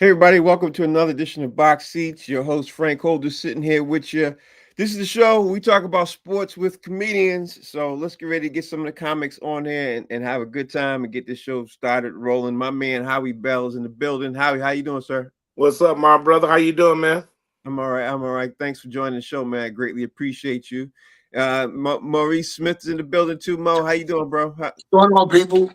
Hey everybody, welcome to another edition of Box Seats. Your host Frank Holder sitting here with you. This is the show where we talk about sports with comedians. So let's get ready to get some of the comics on here and have a good time and get this show started rolling. My man Howie Bell is in the building. Howie, how you doing, sir? What's up, my brother? How you doing, man? I'm all right. I'm all right. Thanks for joining the show, man. I greatly appreciate you. Maurice Smith is in the building too. Mo, how you doing, bro? What's going on, people?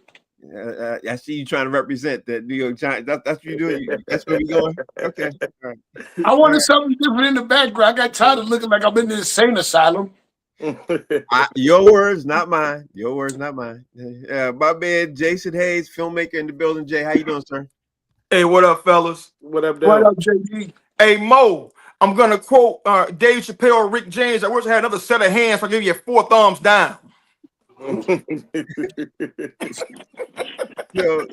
I see you trying to represent the New York Giants. That's what you're doing. That's where we going. Okay. All right. I All wanted right. something different in the background. I got tired of looking like I'm in the insane asylum. Your words, not mine. Your words, not mine. My man, Jason Hayes, filmmaker in the building. Jay, how you doing, sir? Hey, what up, fellas? What up, What dude? up, JD? Hey, Mo, I'm going to quote Dave Chappelle or Rick James. I wish I had another set of hands for I give you 4 thumbs down. Yo,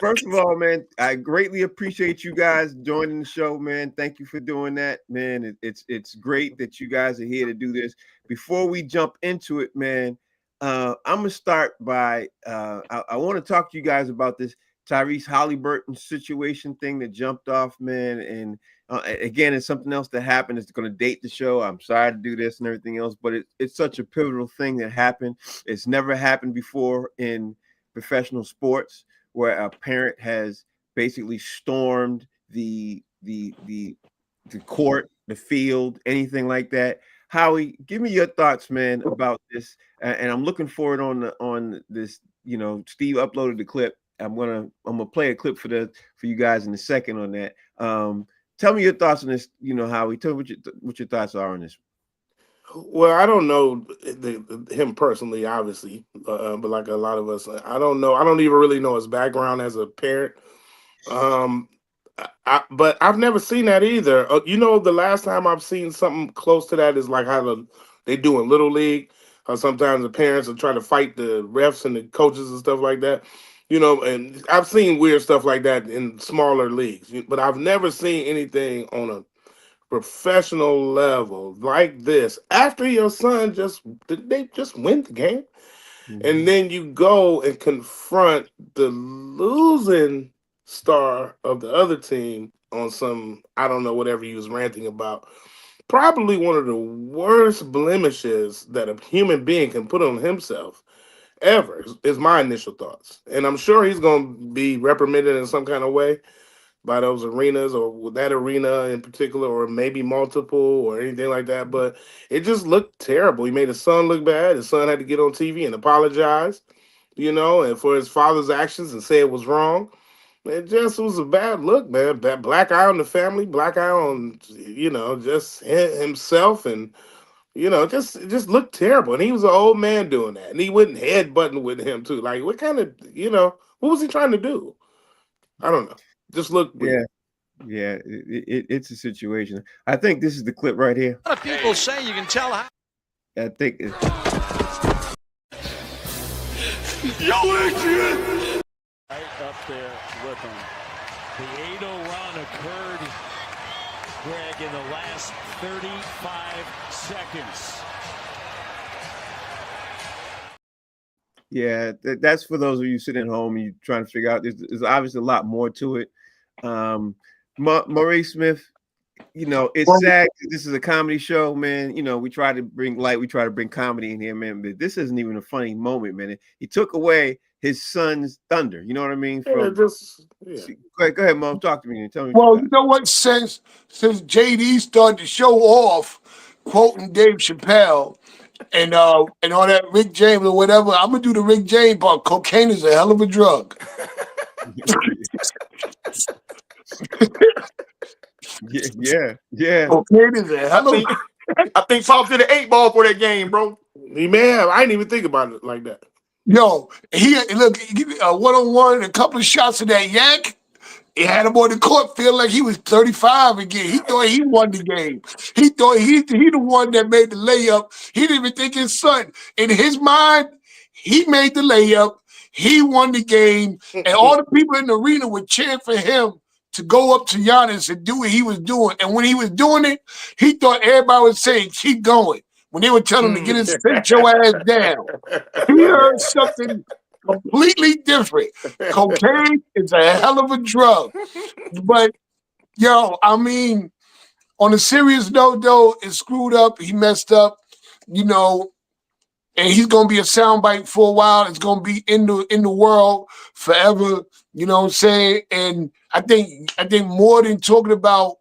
first of all, man, I greatly appreciate you guys joining the show, man. Thank you for doing that, man. It's great that you guys are here to do this. Before we jump into it, man, I'm gonna start by I want to talk to you guys about this Tyrese Haliburton situation thing that jumped off, man. And again, it's something else that happened. It's going to date the show. I'm sorry to do this and everything else, but it's such a pivotal thing that happened. It's never happened before in professional sports where a parent has basically stormed the court, the field, anything like that. Howie, give me your thoughts, man, about this. And I'm looking forward on this. You know, Steve uploaded the clip. I'm gonna play a clip for you guys in a second on that. Tell me your thoughts on this. You know, Howie, tell me what your thoughts are on this. Well, I don't know him personally, obviously, but like a lot of us, I don't know. I don't even really know his background as a parent. Um, but I've never seen that either. The last time I've seen something close to that is like how they do in Little League. Sometimes the parents are trying to fight the refs and the coaches and stuff like that. And I've seen weird stuff like that in smaller leagues, but I've never seen anything on a professional level like this. After your son did they just win the game? And then you go and confront the losing star of the other team on some, I don't know, whatever he was ranting about. Probably one of the worst blemishes that a human being can put on himself ever is my initial thoughts. And I'm sure he's going to be reprimanded in some kind of way by those arenas or that arena in particular, or maybe multiple or anything like that. But it just looked terrible. He made his son look bad. His son had to get on TV and apologize, and for his father's actions and say it was wrong. It just was a bad look, man. That black eye on the family, black eye on, just himself. And it just looked terrible. And he was an old man doing that. And he went headbutting with him too. Like, what kind of, what was he trying to do? I don't know. Just looked weird. Yeah, it's a situation. I think this is the clip right here. A lot of people say you can tell how. I think it's Yo, Adrian! Right up there with him. The 8-0 run occurred, Greg, in the last 35 seconds. yeah, that's for those of you sitting at home and you're trying to figure out. There's obviously a lot more to it. Maurice Smith, it's sad. This is a comedy show, man. We try to bring light. We try to bring comedy in here, man. But this isn't even a funny moment, man. He took away his son's thunder. You know what I mean? Yeah. Go ahead, Mom. Talk to me and tell me. Well, you know what? Since JD started to show off, quoting Dave Chappelle and all that Rick James or whatever, I'm gonna do the Rick James part. Cocaine is a hell of a drug. Yeah. Cocaine is a hell of. I think Pops did an 8 ball for that game, bro. He may have. I didn't even think about it like that. Yo, he give me a one-on-one, a couple of shots of that yak. He had him on the court, feel like he was 35 again. He thought he won the game. He thought he the one that made the layup. He didn't even think his son. In his mind, he made the layup. He won the game, and all the people in the arena would cheer for him to go up to Giannis and do what he was doing. And when he was doing it, he thought everybody was saying, "Keep going." When they would tell him to sit your ass down, he heard something completely different. Cocaine is a hell of a drug. But, yo, I mean, on a serious note, though, it's screwed up. He messed up, you know, and he's gonna be a soundbite for a while. It's gonna be in the world forever. You know what I'm saying? And I think more than talking about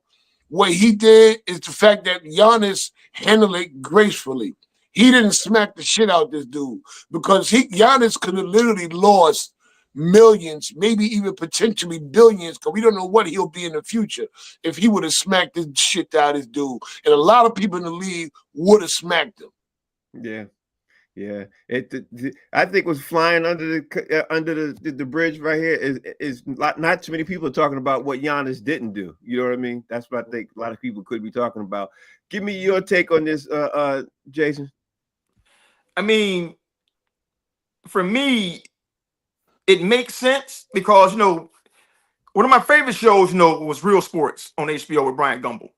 what he did is the fact that Giannis handled it gracefully. He didn't smack the shit out this dude because Giannis could have literally lost millions, maybe even potentially billions, because we don't know what he'll be in the future if he would have smacked the shit out of this dude. And a lot of people in the league would have smacked him. Yeah. Yeah, I think what's flying under the bridge right here is not too many people are talking about what Giannis didn't do. You know what I mean? That's what I think a lot of people could be talking about. Give me your take on this, Jason. I mean, for me, it makes sense because one of my favorite shows, was Real Sports on HBO with Brian Gumbel,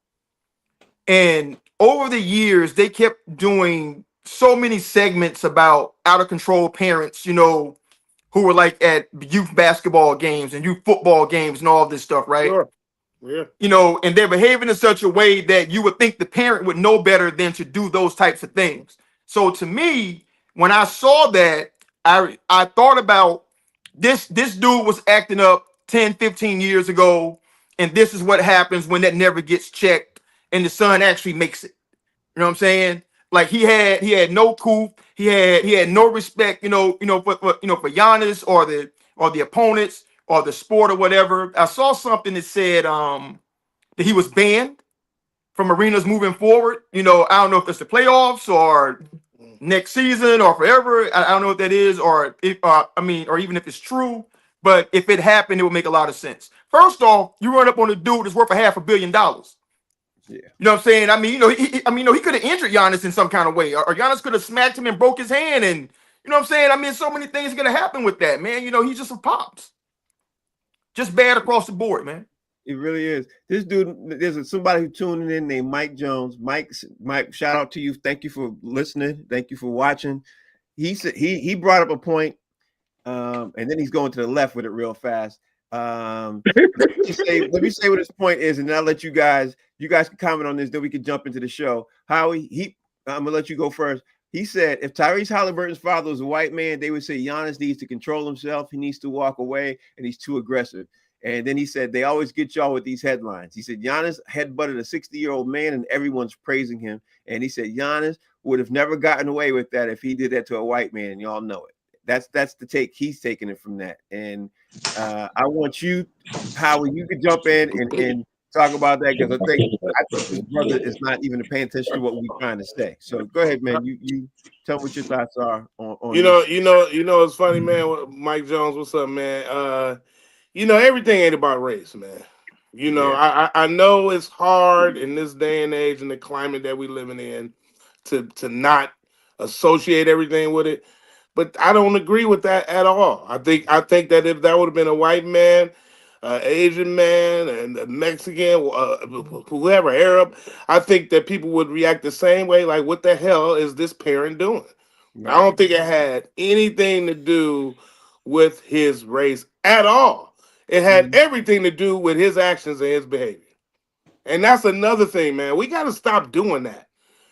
and over the years they kept doing so many segments about out of control parents, who were like at youth basketball games and youth football games and all this stuff, right? Sure. Yeah. And they're behaving in such a way that you would think the parent would know better than to do those types of things. So to me, when I saw that, I thought about this dude was acting up 10, 15 years ago, and this is what happens when that never gets checked and the son actually makes it. You know what I'm saying? Like he had no coup, he had no respect, for Giannis or the opponents or the sport or whatever. I saw something that said that he was banned from arenas moving forward. I don't know if it's the playoffs or next season or forever. I don't know what that is, or if or even if it's true. But if it happened, it would make a lot of sense. First off, you run up on a dude that's worth $500 million. Yeah. You know what I'm saying? I mean, he could have injured Giannis in some kind of way, or Giannis could have smacked him and broke his hand, and you know what I'm saying? I mean, so many things are gonna happen with that, man. He's just a pops. Just bad across the board, man. It really is. This dude, there's somebody who tuning in named Mike Jones. Mike, shout out to you. Thank you for listening. Thank you for watching. He said he brought up a point, and then he's going to the left with it real fast. Let me say what his point is, and then I'll let you guys can comment on this, then we can jump into the show. Howie, I'm gonna let you go first. He said if Tyrese Haliburton's father was a white man, they would say Giannis needs to control himself, he needs to walk away, and he's too aggressive. And then he said they always get y'all with these headlines. He said Giannis headbutted a 60-year-old man and everyone's praising him. And he said Giannis would have never gotten away with that if he did that to a white man, and y'all know it. That's the take. He's taking it from that. And I want you, Howard, you could jump in and talk about that, because I think this brother is not even paying attention to what we're trying to say. So go ahead, man. You tell what your thoughts are on it's funny, man. Mike Jones, what's up, man? Everything ain't about race, man. I know it's hard in this day and age and the climate that we living in to not associate everything with it. But I don't agree with that at all. I think that if that would have been a white man, Asian man, and a Mexican, whoever, Arab, I think that people would react the same way. Like, what the hell is this parent doing? Right. I don't think it had anything to do with his race at all. It had everything to do with his actions and his behavior. And that's another thing, man. We got to stop doing that.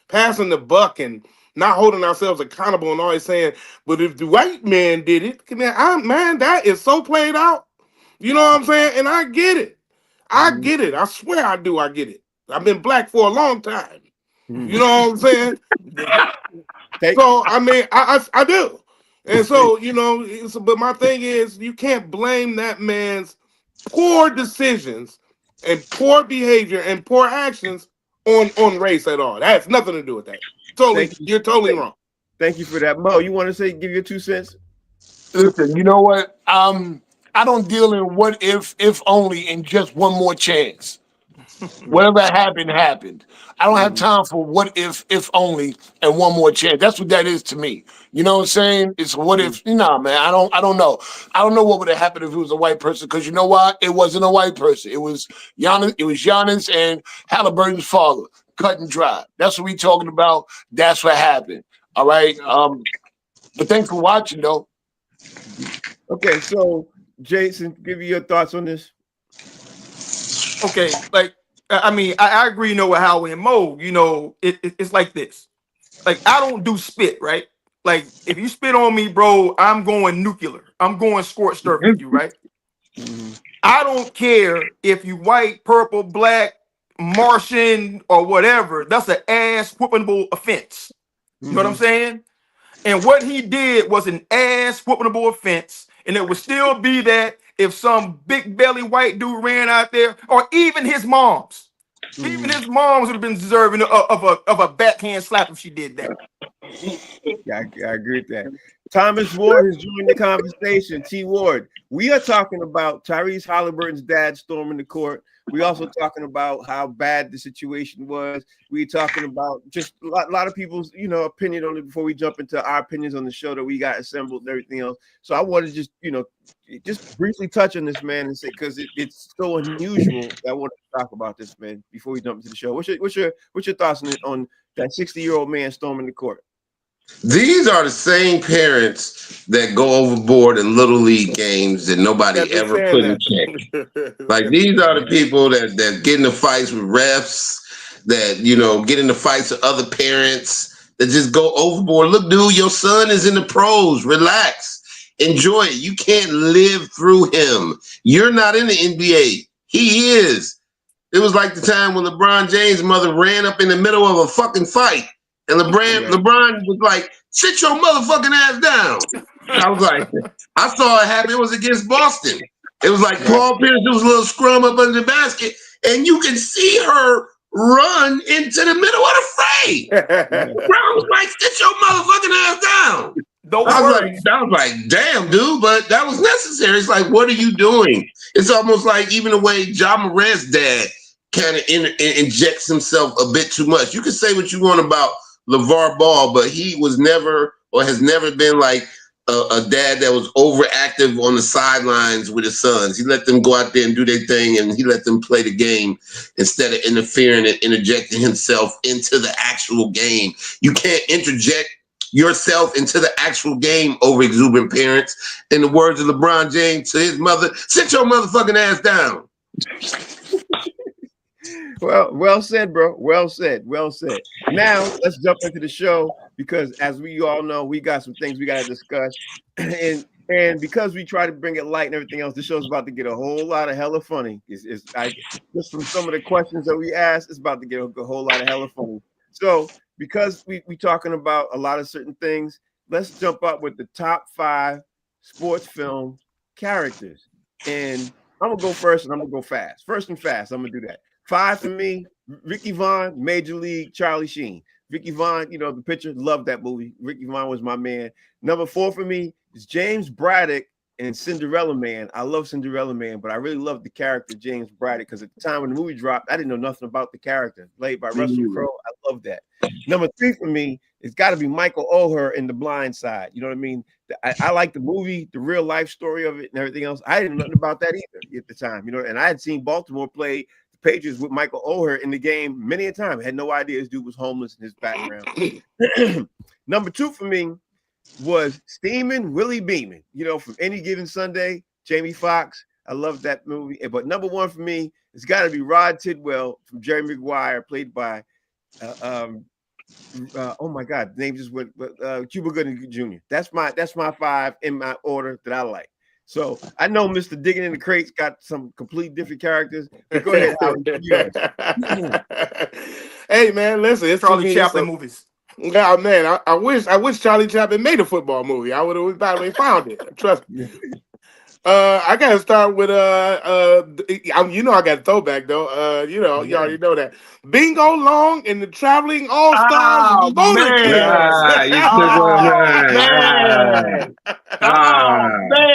Passing the buck and not holding ourselves accountable and always saying, but if the white man did it, man, that is so played out. You know what I'm saying? And I get it. I get it. I swear I do. I get it. I've been black for a long time. You know what I'm saying? So, I mean, I do. And so, but my thing is, you can't blame that man's poor decisions and poor behavior and poor actions on race at all. That has nothing to do with that. You're totally wrong. Thank you for that. Mo, you want to give your 2 cents? Listen, you know what? I don't deal in what if only, and just one more chance. Whatever happened. I don't have time for what if only, and one more chance. That's what that is to me. You know what I'm saying? It's what if. Nah, man. I don't know. I don't know what would have happened if it was a white person, because you know why? It wasn't a white person. It was Giannis. It was Giannis and Haliburton's father. Cut and dry. That's what we talking about. That's what happened. All right. But thanks for watching, though. Okay, so Jason, give you your thoughts on this. Okay, like I mean, I agree, with Howie and Mo, it's like this. Like I don't do spit, right? Like if you spit on me, bro, I'm going nuclear. I'm going scorched earth with you, right? Mhm. I don't care if you white, purple, black, Martian, or whatever. That's an ass whoopingable offense. You know what I'm Mhm. saying? And what he did was an ass whoopingable offense. And it would still be that if some big belly white dude ran out there, or even his moms. Even Mhm. his moms would have been deserving of a backhand slap if she did that. Yeah, I agree with that. Thomas Ward has joined the conversation. T. Ward, we are talking about Tyrese Haliburton's dad storming the court. We also talking about how bad the situation was. We talking about just a lot of people's, opinion on it before we jump into our opinions on the show that we got assembled and everything else. So I want to just briefly touch on this, man, and say because it's so unusual that I want to talk about this, man, before we jump into the show. What's your thoughts on that 60-year-old man storming the court? These are the same parents that go overboard in little league games that nobody I've been ever saying put in that. check. Like these are the people that get in the fights with refs, that get in the fights with other parents, that just go overboard. Look, dude, your son is in the pros. Relax. Enjoy it. You can't live through him. You're not in the NBA. He is. It was like the time when LeBron James' mother ran up in the middle of a fucking fight. And Yeah. LeBron was like, sit your motherfucking ass down. I was like, I saw it happen. It was against Boston. It was like Right. Paul Pierce, there was a little scrum up under the basket, and you can see her run into the middle of the fray. LeBron was like, sit your motherfucking ass down. Those I was words. like, damn, dude, but that was necessary. It's like, what are you doing? It's almost like even the way Ja Morant's dad kind of injects himself a bit too much. You can say what you want about LeVar Ball, but he was never or has never been like a dad that was overactive on the sidelines with his sons. He let them go out there and do their thing, and he let them play the game instead of interfering and interjecting himself into the actual game. You can't interject yourself into the actual game over exuberant parents. In the words of LeBron James to his mother, sit your motherfucking ass down. Well said, bro. Well said. Now let's jump into the show because, as we all know, we got some things we got to discuss, and because we try to bring it light and everything else, this show's about to get a whole lot of hella funny. Just from some of the questions that we asked, it's about to get a whole lot of hella funny. So, because we talking about a lot of certain things, let's jump up with the top 5 sports film characters, and I'm gonna go first, and I'm gonna go fast. First and fast. I'm gonna do that. 5 for me, Ricky Vaughn, Major League, Charlie Sheen. Ricky Vaughn, the picture, loved that movie. Ricky Vaughn was my man. Number 4 for me is James Braddock and Cinderella Man. I love Cinderella Man, but I really love the character James Braddock because at the time when the movie dropped, I didn't know nothing about the character. Played by Russell Crowe. I love that. Number 3 for me, it's got to be Michael Oher in The Blind Side. You know what I mean? I like the movie, the real life story of it and everything else. I didn't know nothing about that either at the time, and I had seen Baltimore play Patriots with Michael Oher in the game many a time. I had no idea this dude was homeless in his background. Number 2 for me was Steamin' Willie Beeman, from Any Given Sunday, Jamie Foxx. I love that movie. But number 1 for me, it's got to be Rod Tidwell from Jerry Maguire, played by, oh my God, the name just went, Cuba Gooding Jr. That's my 5 in my order that I like. So I know Mr. Digging in the Crates got some complete different characters. But go ahead, Howard. Hey man, listen, it's Charlie Chaplin movies. Yeah, man, I wish Charlie Chaplin made a football movie. I would have probably found it. Trust me. I gotta start with I got a throwback though. You already know that. Bingo Long and the Traveling All Stars Oh Motorcade. You took one of mine.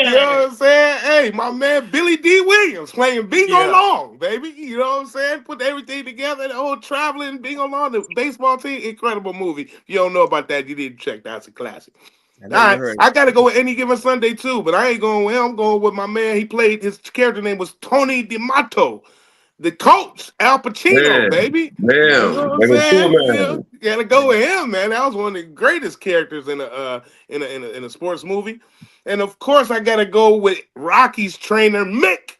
You know what I'm saying? Hey, my man Billy D. Williams playing Bingo Long, baby. You know what I'm saying? Put everything together, the whole traveling Bingo Long, the baseball team, incredible movie. If you don't know about that, you need to check that. It's a classic. All right, I got to go with Any Given Sunday too, but I ain't going with him. I'm going with my man. He played, his character name was Tony D'Amato. the coach, Al Pacino, Man, baby. man, You know what I'm like a saying? cool You man. know, you gotta go with him, man. That was one of the greatest characters in a sports movie. And of course, I gotta go with Rocky's trainer, Mick.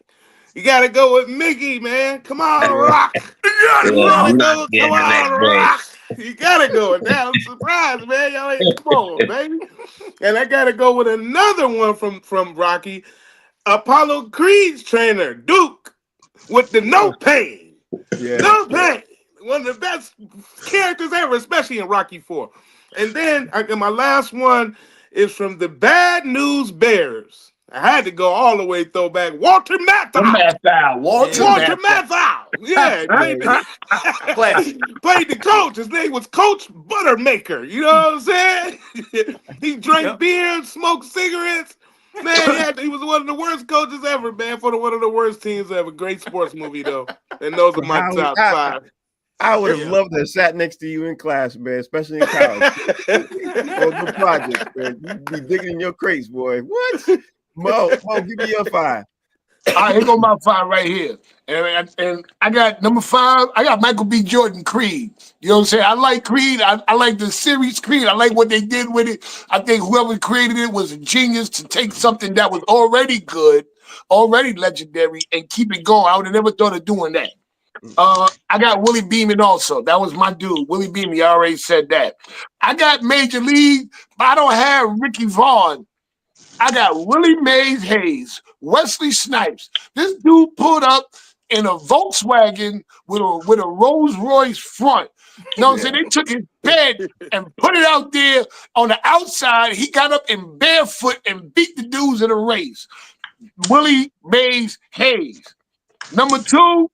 You gotta go with Mickey, man. Come on, Rock. Yeah, You gotta not go. getting Come the next on, day. Rock. You gotta go with that. I'm surprised, man. Y'all ain't come on, baby. And I gotta go with another one from Rocky, Apollo Creed's trainer, Duke, with the no pain. Yeah. No pain. One of the best characters ever, especially in Rocky 4. And then my last one is from the Bad News Bears. I had to go all the way throwback. Walter Matthau. Walter Walter Matthau. Matthau. Yeah, played the coach. His name was Coach Buttermaker. You know what I'm saying? He drank beer, smoked cigarettes. Man, he was one of the worst coaches ever, man, for one of the worst teams ever. Great sports movie, though. And those are my top 5. I would have loved to have sat next to you in class, man, especially in college. Or the project, man. You'd be digging in your crates, boy. What? Mo, give me your 5. All right, here go my 5 right here. And I got number 5. I got Michael B. Jordan, Creed. You know what I'm saying? I like Creed. I like the series Creed. I like what they did with it. I think whoever created it was a genius to take something that was already good, already legendary, and keep it going. I would have never thought of doing that. I got Willie Beeman also. That was my dude. Willie Beeman, I already said that. I got Major League, but I don't have Ricky Vaughn. I got Willie Mays Hayes, Wesley Snipes. This dude pulled up in a Volkswagen with a Rolls Royce front. You know what I'm saying? They took his bed and put it out there on the outside. He got up in barefoot and beat the dudes in a race. Willie Mays Hayes. Number 2,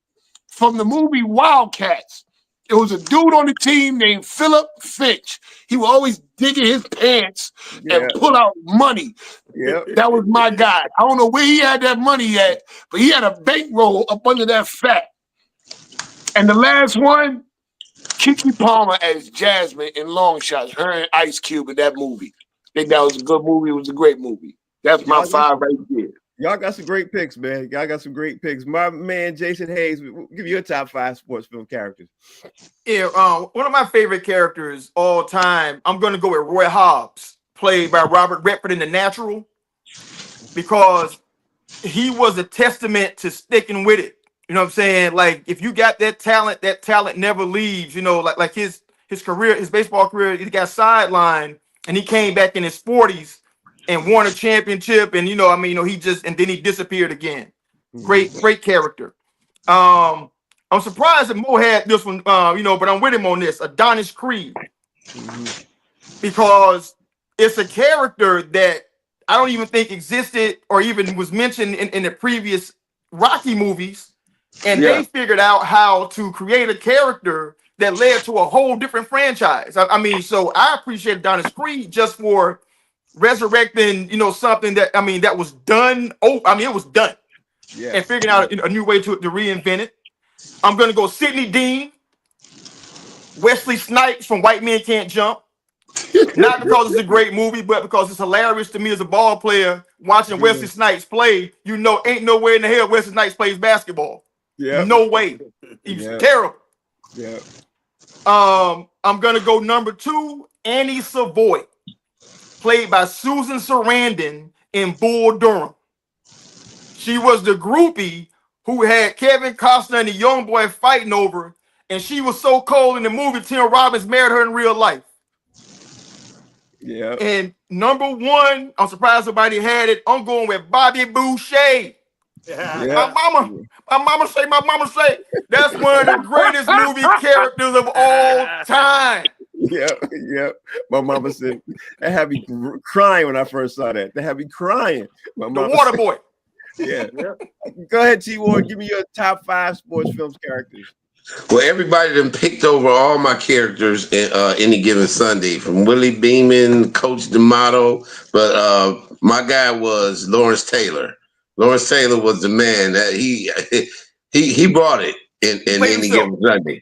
from the movie Wildcats. It was a dude on the team named Philip Finch. He was always digging his pants and pull out money. That was my guy. I don't know where he had that money at, but he had a bankroll up under that fat. And the last one, Kiki Palmer as Jasmine in Long Shots, her and Ice Cube in that movie. I think that was a good movie. It was a great movie. That's my 5 right there. Y'all got some great picks, man. Y'all got some great picks. My man, Jason Hayes, give you your top 5 sports film characters. Yeah, one of my favorite characters all time, I'm going to go with Roy Hobbs, played by Robert Redford in The Natural, because he was a testament to sticking with it. You know what I'm saying? Like, if you got that talent never leaves. You know, like his career, his baseball career, he got sidelined, and he came back in his 40s and won a championship, and he just, and then he disappeared again. Great character. I'm surprised that Mo had this one, but I'm with him on this. Adonis Creed, because it's a character that I don't even think existed or even was mentioned in the previous Rocky movies, and they figured out how to create a character that led to a whole different franchise. So I appreciate Adonis Creed just for resurrecting, something that that was done. It was done, and figuring out a new way to reinvent it. I'm gonna go Sidney Dean, Wesley Snipes from White Men Can't Jump. Not because it's a great movie, but because it's hilarious to me as a ball player watching Wesley Snipes play. Ain't no way in the hell Wesley Snipes plays basketball. No way. He's terrible. I'm gonna go number 2, Annie Savoy, played by Susan Sarandon in Bull Durham. She was the groupie who had Kevin Costner and the young boy fighting over, and she was so cold in the movie, Tim Robbins married her in real life. And number 1, I'm surprised somebody had it. I'm going with Bobby Boucher. My mama say that's one of the greatest movie characters of all time. My mama said that had me crying when I first saw that. That had me crying. The Water Boy. Go ahead, T. Ward. Give me your top 5 sports films characters. Well, everybody done picked over all my characters in Any Given Sunday, from Willie Beeman, Coach D'Amato, but my guy was Lawrence Taylor. Lawrence Taylor was the man that he brought it in Any Given Sunday.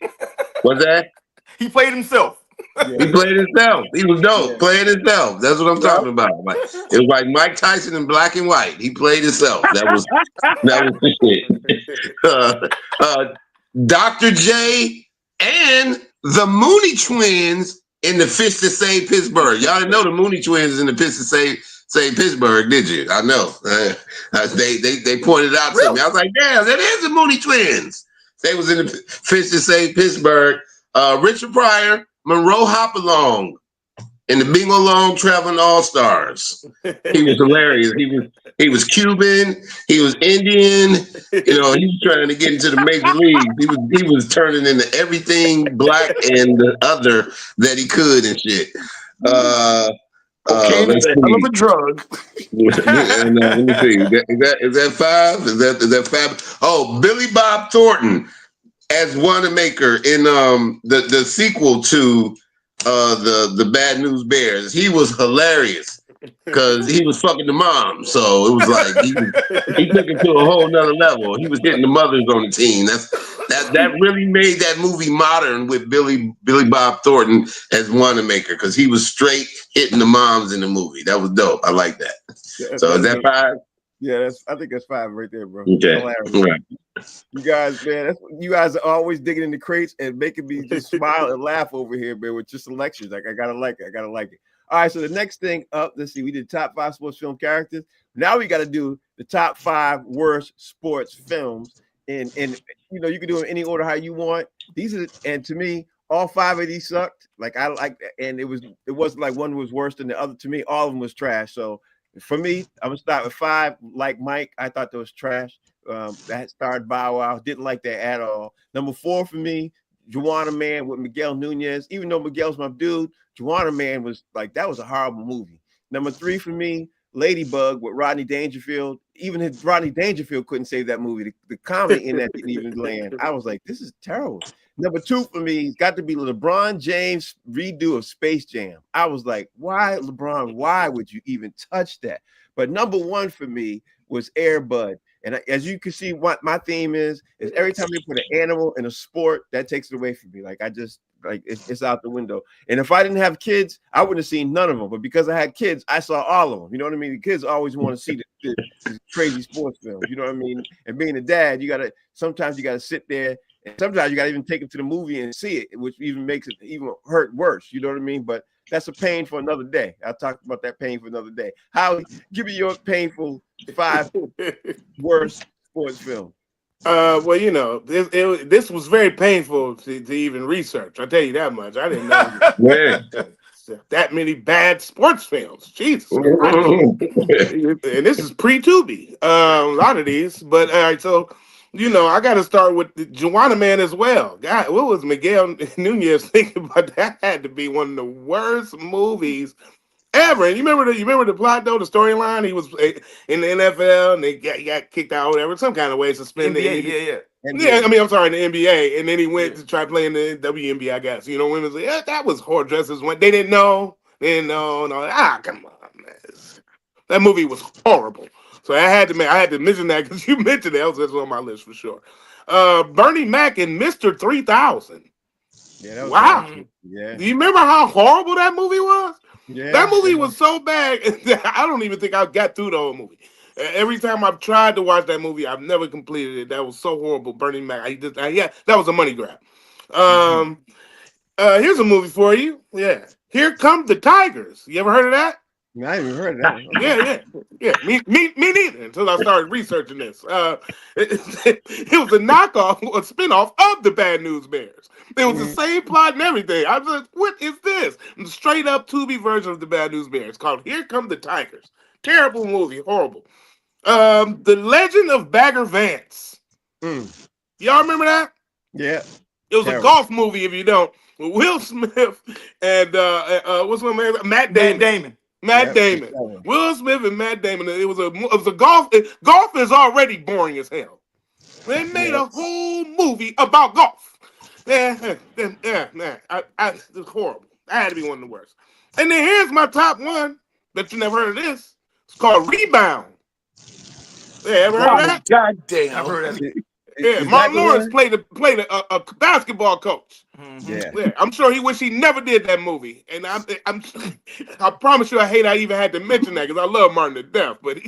What's that? He played himself. He played himself. He was dope. Playing himself. That's what I'm talking about. It was like Mike Tyson in black and white. He played himself. That was the shit. Dr. J and the Mooney Twins in the Fish to Save Pittsburgh. Y'all didn't know the Mooney Twins in the Fish to Save Pittsburgh, did you? I know. They pointed out to me. I was like, damn, that is the Mooney Twins. They was in the Fish to Save Pittsburgh. Richard Pryor, Monroe Hopalong, and the Bingo Long Traveling All-Stars. He was hilarious. He was Cuban. He was Indian. You know, he was trying to get into the major leagues. He was turning into everything black and the other that he could and shit. Cocaine is a hell of a drug. And, let me see. Is that five? Is that five? Oh, Billy Bob Thornton as Wanamaker in the sequel to the Bad News Bears. He was hilarious because he was fucking the mom. So it was like he took it to a whole nother level. He was hitting the mothers on the team. That really made that movie modern with Billy Bob Thornton as Wanamaker because he was straight hitting the moms in the movie. That was dope. I like that. So is that five? Yeah, I think that's five right there, bro. Okay. Right. You guys, man, you guys are always digging in the crates and making me just smile and laugh over here, man, with your selections. Like, I gotta like it. All right, so the next thing up, let's see, we did top 5 sports film characters. Now we got to do the top 5 worst sports films. And you know, you can do it in any order how you want. And to me, all 5 of these sucked. Like, I like, and it wasn't like one was worse than the other. To me, all of them was trash. So for me, I'm gonna start with 5. Like Mike, I thought that was trash. That starred Bow Wow. Didn't like that at all. Number 4 for me, Juana Man with Miguel Nunez. Even though Miguel's my dude, Juana Man was like, that was a horrible movie. Number 3 for me, Ladybug with Rodney Dangerfield. Even Rodney Dangerfield couldn't save that movie. The comedy in that didn't even land. I was like, this is terrible. Number 2 for me, it's got to be LeBron James redo of Space Jam. I was like, why, LeBron? Why would you even touch that? But number 1 for me was Air Bud. And as you can see, what my theme is every time they put an animal in a sport, that takes it away from me. Like, I just, like, it's out the window. And if I didn't have kids, I wouldn't have seen none of them. But because I had kids, I saw all of them. You know what I mean? The kids always want to see the crazy sports films. You know what I mean? And being a dad, sometimes you got to sit there. And sometimes you got to even take them to the movie and see it, which even makes it even hurt worse. You know what I mean? But that's a pain for another day. I'll talk about that pain for another day. Howie, give me your painful 5 worst sports films. Well, you know, this was very painful to even research. I'll tell you that much. I didn't know that many bad sports films. Jesus. And this is pre-Tubi. A lot of these. But all right, so you know, I got to start with the Juana Man as well. God, what was Miguel Nunez thinking about? That had to be one of the worst movies ever. And you remember the plot though, the storyline? He was in the NFL and he got kicked out or whatever, some kind of way, suspended. NBA, Yeah, I mean, I'm sorry, in the NBA, and then he went to try playing the WNBA, I guess. You know, women's like, that was hard dresses. They didn't know. No. Come on, man. That movie was horrible. So I had to mention that because you mentioned that. That's on my list for sure. Bernie Mac and Mr. 3000. Yeah, that was wow. awesome. Yeah. Do you remember how horrible that movie was? Yeah. That movie was so bad. I don't even think I got through the whole movie. Every time I've tried to watch that movie, I've never completed it. That was so horrible. Bernie Mac. That was a money grab. Here's a movie for you. Yeah. Here Come the Tigers. You ever heard of that? I haven't heard of that. Yeah. Me neither. Until I started researching this. It was a knockoff, a spinoff of the Bad News Bears. It was the same plot and everything. I was like, what is this? And straight up Tubi version of the Bad News Bears called Here Come the Tigers. Terrible movie, horrible. The Legend of Bagger Vance. Y'all remember that? Yeah. It was a golf movie. If you don't, with Will Smith and what's my name? Matt Damon. Matt Damon. Will Smith and Matt Damon. It was a golf. Golf is already boring as hell. They made a whole movie about golf. Yeah. It's horrible. That had to be one of the worst. And then here's my top one that you never heard of this. It's called Rebound. Yeah, ever heard of that? God damn. I've heard of it. Yeah, Martin Lawrence played a basketball coach. Mm-hmm. Yeah, I'm sure he wished he never did that movie. And I promise you, I hate I even had to mention that because I love Martin to death. But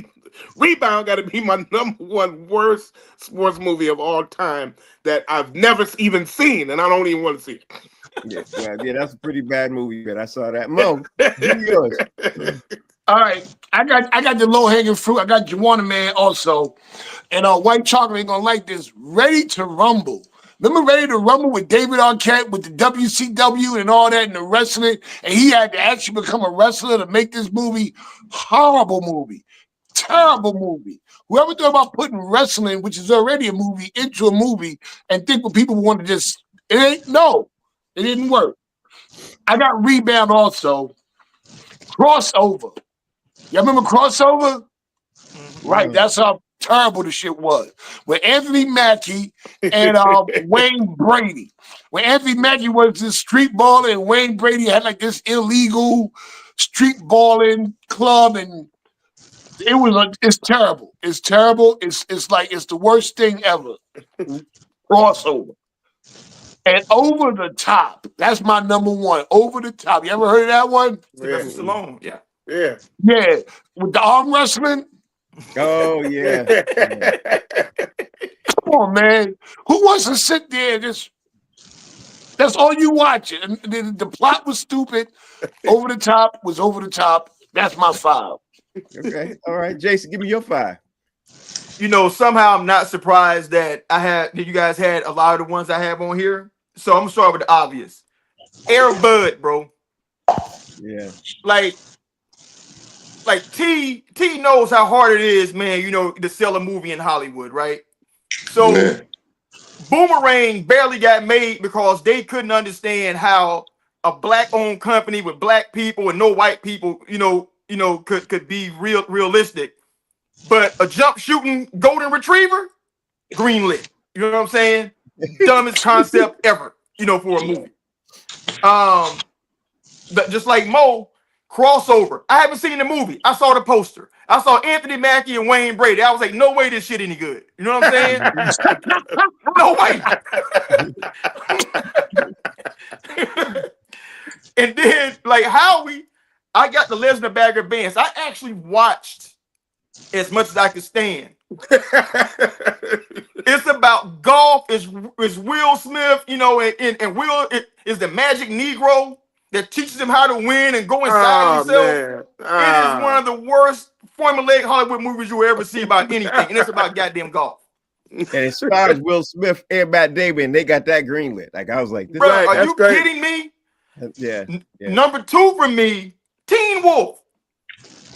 Rebound got to be my number one worst sports movie of all time that I've never even seen, and I don't even want to see it. Yeah, that's a pretty bad movie, man. I saw that. Mo, give me yours. All right, I got the low hanging fruit. I got Giannis Man also, and White Chocolate ain't gonna like this. Ready to Rumble. Remember Ready to Rumble with David Arquette with the WCW and all that and the wrestling, and he had to actually become a wrestler to make this movie. Horrible movie, terrible movie. Whoever thought about putting wrestling, which is already a movie, into a movie, and think what people want to just it didn't work. I got Rebound also. Crossover. Y'all remember Crossover? Right, that's how terrible the shit was. With Anthony Mackie and Wayne Brady. When Anthony Mackie was this street baller and Wayne Brady had like this illegal street balling club, and it's terrible. It's terrible. It's like it's the worst thing ever. Crossover. And Over the Top. That's my number one. Over the Top. You ever heard of that one? Sylvester Stallone. Yeah. Yeah. Yeah. With the arm wrestling. Oh, yeah. Come on, man. Who wants to sit there and just that's all you watch? And the plot was stupid. Over the Top was over the top. That's my 5. Okay. All right. Jason, give me your 5. You know, somehow I'm not surprised that you guys had a lot of the ones I have on here. So I'm gonna start with the obvious. Air Bud, bro. Yeah. Like T knows how hard it is, man, you know, to sell a movie in Hollywood, right? So Boomerang barely got made because they couldn't understand how a black-owned company with black people and no white people, could be realistic. But a jump shooting golden retriever, greenlit. You know what I'm saying? Dumbest concept ever, for a movie. But just like Mo, Crossover. I haven't seen the movie. I saw the poster. I saw Anthony Mackie and Wayne Brady. I was like, no way this shit any good. You know what I'm saying? No way. And then, like Howie, I got the Lesnar Bag of Bands. I actually watched as much as I could stand. It's about golf. It's Will Smith, and Will is the magic Negro that teaches him how to win and go inside himself. It is one of the worst formulaic Hollywood movies you will ever see about anything, and it's about goddamn golf. And it stars Will Smith and Matt Damon, and they got that greenlit. Like I was like, bro, are you kidding me? Yeah. Number 2 for me, Teen Wolf.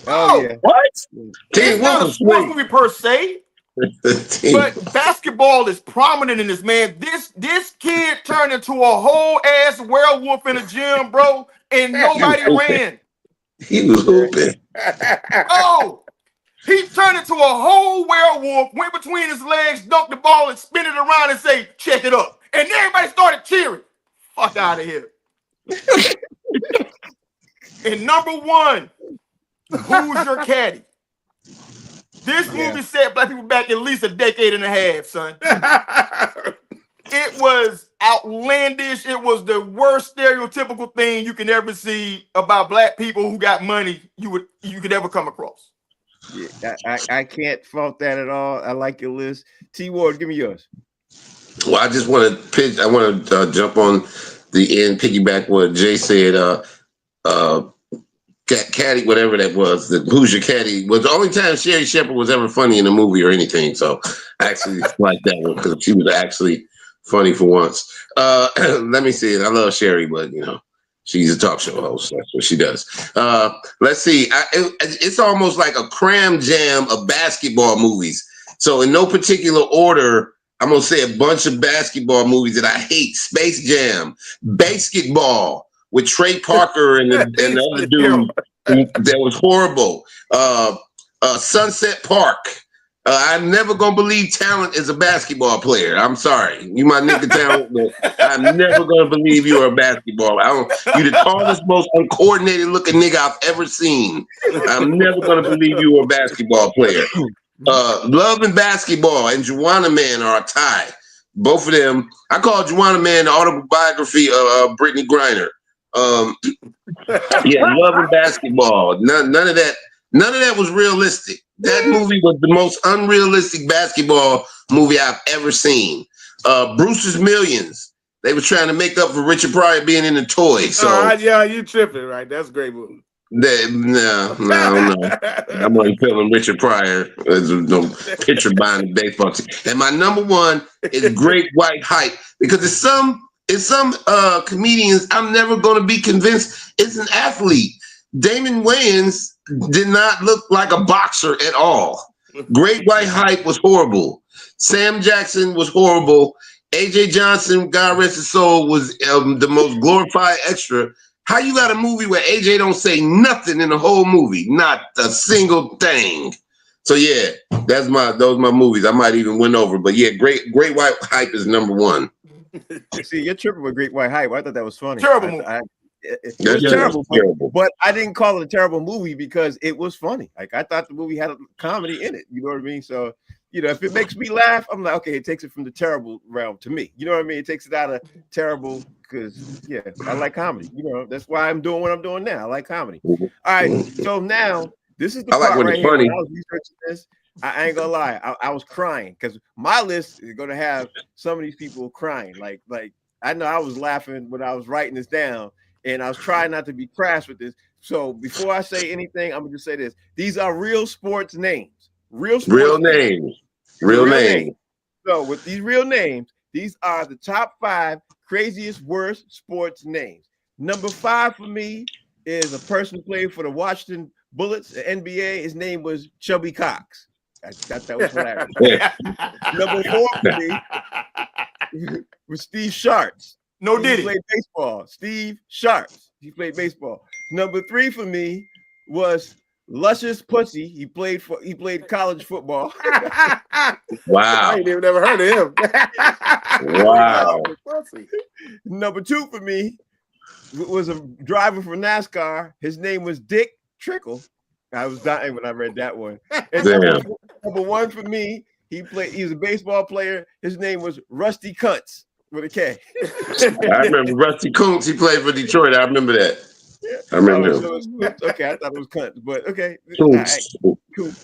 Oh yeah. What? It's not a sports movie per se, but basketball is prominent in this, man. This kid turned into a whole ass werewolf in a gym, bro, and nobody ran. He was hooping. Oh, he turned into a whole werewolf, went between his legs, dunked the ball, and spin it around and say, check it up. And everybody started cheering. Fuck out of here. And number 1, Who's Your Caddy? This movie set black people back at least a decade and a half, son. It was outlandish. It was the worst stereotypical thing you can ever see about black people who got money you could ever come across. Yeah, I can't fault that at all. I like your list. T Ward, give me yours. Well, I just want to pitch. I want to jump on the end, piggyback what Jay said. Caddy, whatever that was, the Who's Your Caddy was the only time Sherry Shepherd was ever funny in a movie or anything. So I actually like that one because she was actually funny for once. Let me see it. I love Sherry, but she's a talk show host. That's what she does. Let's see. It's almost like a cram jam of basketball movies. So in no particular order, I'm gonna say a bunch of basketball movies that I hate. Space Jam, Basketball with Trey Parker and the other dude that was horrible. Sunset Park. I'm never gonna believe talent is a basketball player. I'm sorry, you might nigga talent, but I'm never gonna believe you're a basketball. You're the tallest, most uncoordinated looking nigga I've ever seen. I'm never gonna believe you were a basketball player. Love and Basketball and Juwanna Mann are a tie. Both of them. I call Juwanna Mann the autobiography of Brittany Griner. Yeah, Love and Basketball. None of that None of that was realistic. That movie was the most unrealistic basketball movie I've ever seen. Brewster's Millions. They were trying to make up for Richard Pryor being in the toy. So yeah, you tripping, right? That's a great movie. No. I'm only feeling Richard Pryor. There's no picture behind the baseball team. And my number one is Great White Hype, because it's some comedians I'm never going to be convinced it's an athlete. Damon Wayans did not look like a boxer at all. Great White Hype was horrible. Sam Jackson was horrible. AJ Johnson, God rest his soul, was the most glorified extra. How you got a movie where AJ don't say nothing in the whole movie? Not a single thing. So yeah, those my movies. I might even win over, but yeah, Great White Hype is number one. See, you're tripping with Great White Hype. I thought that was funny. Terrible movie. It was terrible, but I didn't call it a terrible movie because it was funny. Like, I thought the movie had a comedy in it. You know what I mean? So, if it makes me laugh, I'm like, okay, it takes it from the terrible realm to me. You know what I mean? It takes it out of terrible because, I like comedy. That's why I'm doing what I'm doing now. I like comedy. All right, so now this is the part right here. When I was researching this, I ain't gonna lie, I was crying because my list is gonna have some of these people crying. Like I know I was laughing when I was writing this down. And I was trying not to be crass with this. So before I say anything, I'm gonna just say this: these are real sports names. Real names. So with these real names, these are the top 5 craziest, worst sports names. Number 5 for me is a person who played for the Washington Bullets, the NBA. His name was Chubby Cox. I thought that was hilarious. Number 4 for me was Steve Sharps. He played baseball. Steve Sharps. He played baseball. Number 3 for me was Luscious Pussy. He played college football. Wow. I ain't even never heard of him. Wow. Number 2 for me was a driver for NASCAR. His name was Dick Trickle. I was dying when I read that one. And number 1 for me, he was a baseball player. His name was Rusty Kuntz. With a K. I remember Rusty Kuntz. He played for Detroit. I remember that. I remember him. Okay, I thought it was Kuntz, but okay. Cool.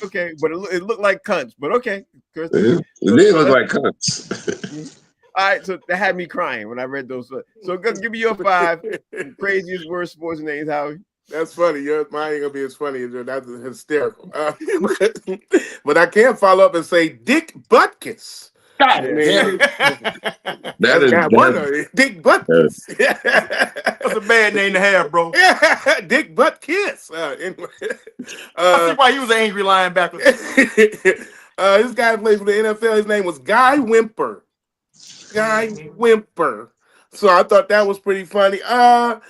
Okay, but it looked like Kuntz, but okay. It did look like Kuntz. All right, so that had me crying when I read those. So give me your 5 craziest worst sports names, Howie. That's funny. Mine ain't gonna be as funny as yours. That's hysterical. But I can follow up and say Dick Butkus. God, man. That is Dick Butkus. That's a bad name to have, bro. Dick Butkus. Anyway, I see why he was an angry linebacker. This guy plays for the NFL. His name was Guy Wimper. So I thought that was pretty funny. I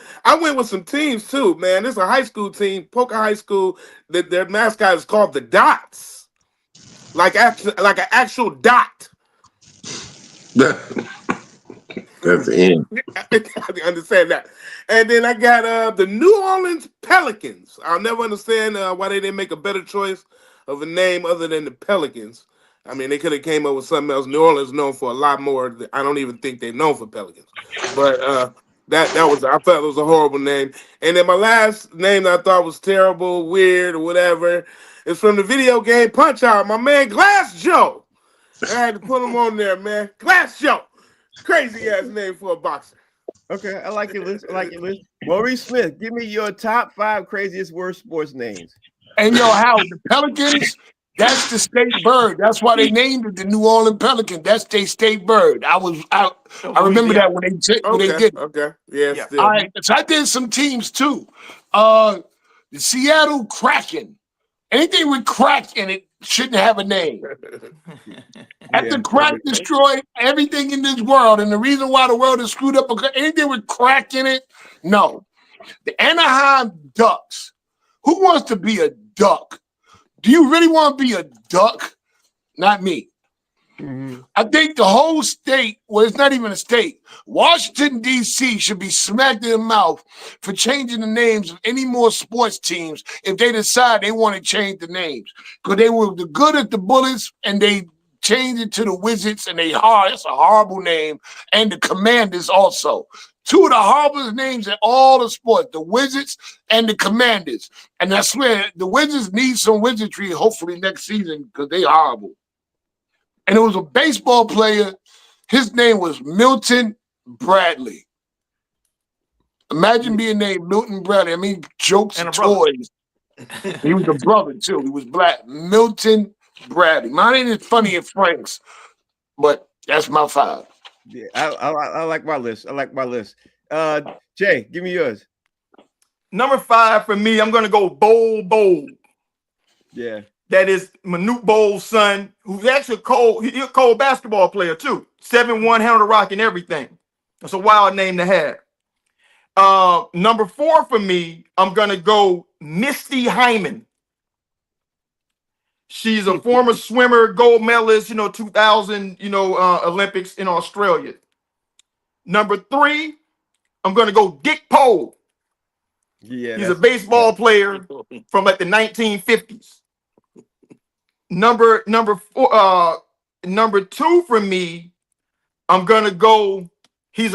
went with some teams too, man. This is a high school team, Polka High School. Their mascot is called the Dots, like an actual dot. That's the end. I understand that. And then I got the New Orleans Pelicans. I'll never understand why they didn't make a better choice of a name other than the Pelicans. I mean, they could have came up with something else. New Orleans is known for a lot more. I don't even think they're known for Pelicans. But I felt it was a horrible name. And then my last name that I thought was terrible, weird, or whatever, is from the video game Punch Out. My man Glass Joe. I had to put him on there, man. Glass Joe. Crazy ass name for a boxer. Okay, I like your list. Maurice Smith, give me your top 5 craziest worst sports names. And Howard, the Pelicans, that's the state bird. That's why they named it the New Orleans Pelican. That's their state bird. I remember that when they did it. Okay. Yeah. All right. So I did some teams too. The Seattle Kraken. Anything with crack in it shouldn't have a name. After crack destroyed everything in this world, and the reason why the world is screwed up, because anything with crack in it, no. The Anaheim Ducks. Who wants to be a duck? Do you really want to be a duck? Not me. Mm-hmm. I think the whole state, well, it's not even a state, Washington, D.C. should be smacked in the mouth for changing the names of any more sports teams if they decide they want to change the names. Because they were good at the Bullets, and they changed it to the Wizards, and it's a horrible name, and the Commanders also. two of the horriblest names in all the sports, the Wizards and the Commanders. And I swear, the Wizards need some wizardry hopefully next season because they horrible. And it was a baseball player. His name was Milton Bradley. Imagine being named Milton Bradley. I mean, jokes and toys. He was a brother, too. He was black. Milton Bradley. Mine ain't as funny as Frank's, but that's my 5. Yeah, I like my list. I like my list. Jay, give me yours. Number 5 for me, I'm gonna go Bol. Yeah. That is Manute Bol's son, who's actually he's a cold basketball player too. 7'1", handle the rock and everything. That's a wild name to have. Number 4 for me, I'm gonna go Misty Hyman. She's a former swimmer, gold medalist, 2000, Olympics in Australia. Number 3, I'm gonna go Dick Pole. Yeah, he's a baseball player from like the 1950s. Number 2 for me, I'm gonna go. He's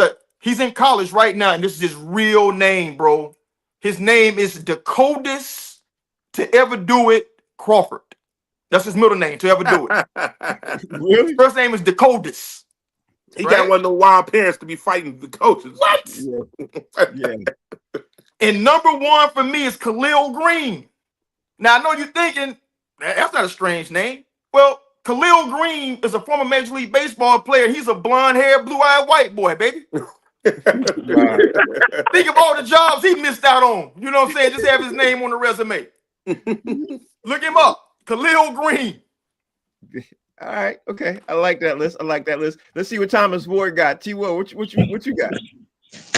in college right now, and this is his real name, bro. His name is Dakotas to ever do it Crawford. That's his middle name, to ever do it. Really? His first name is Dakotas. He got one of the wild parents to be fighting the coaches. What? Yeah. And number 1 for me is Khalil Green. Now, I know you're thinking, that's not a strange name. Well, Khalil Green is a former Major League Baseball player. He's a blonde-haired, blue-eyed white boy, baby. Wow. Think of all the jobs he missed out on. You know what I'm saying? Just have his name on the resume. Look him up. Khalil Green. All right. Okay. I like that list. Let's see what Thomas Ward got. T-Ward, what you got?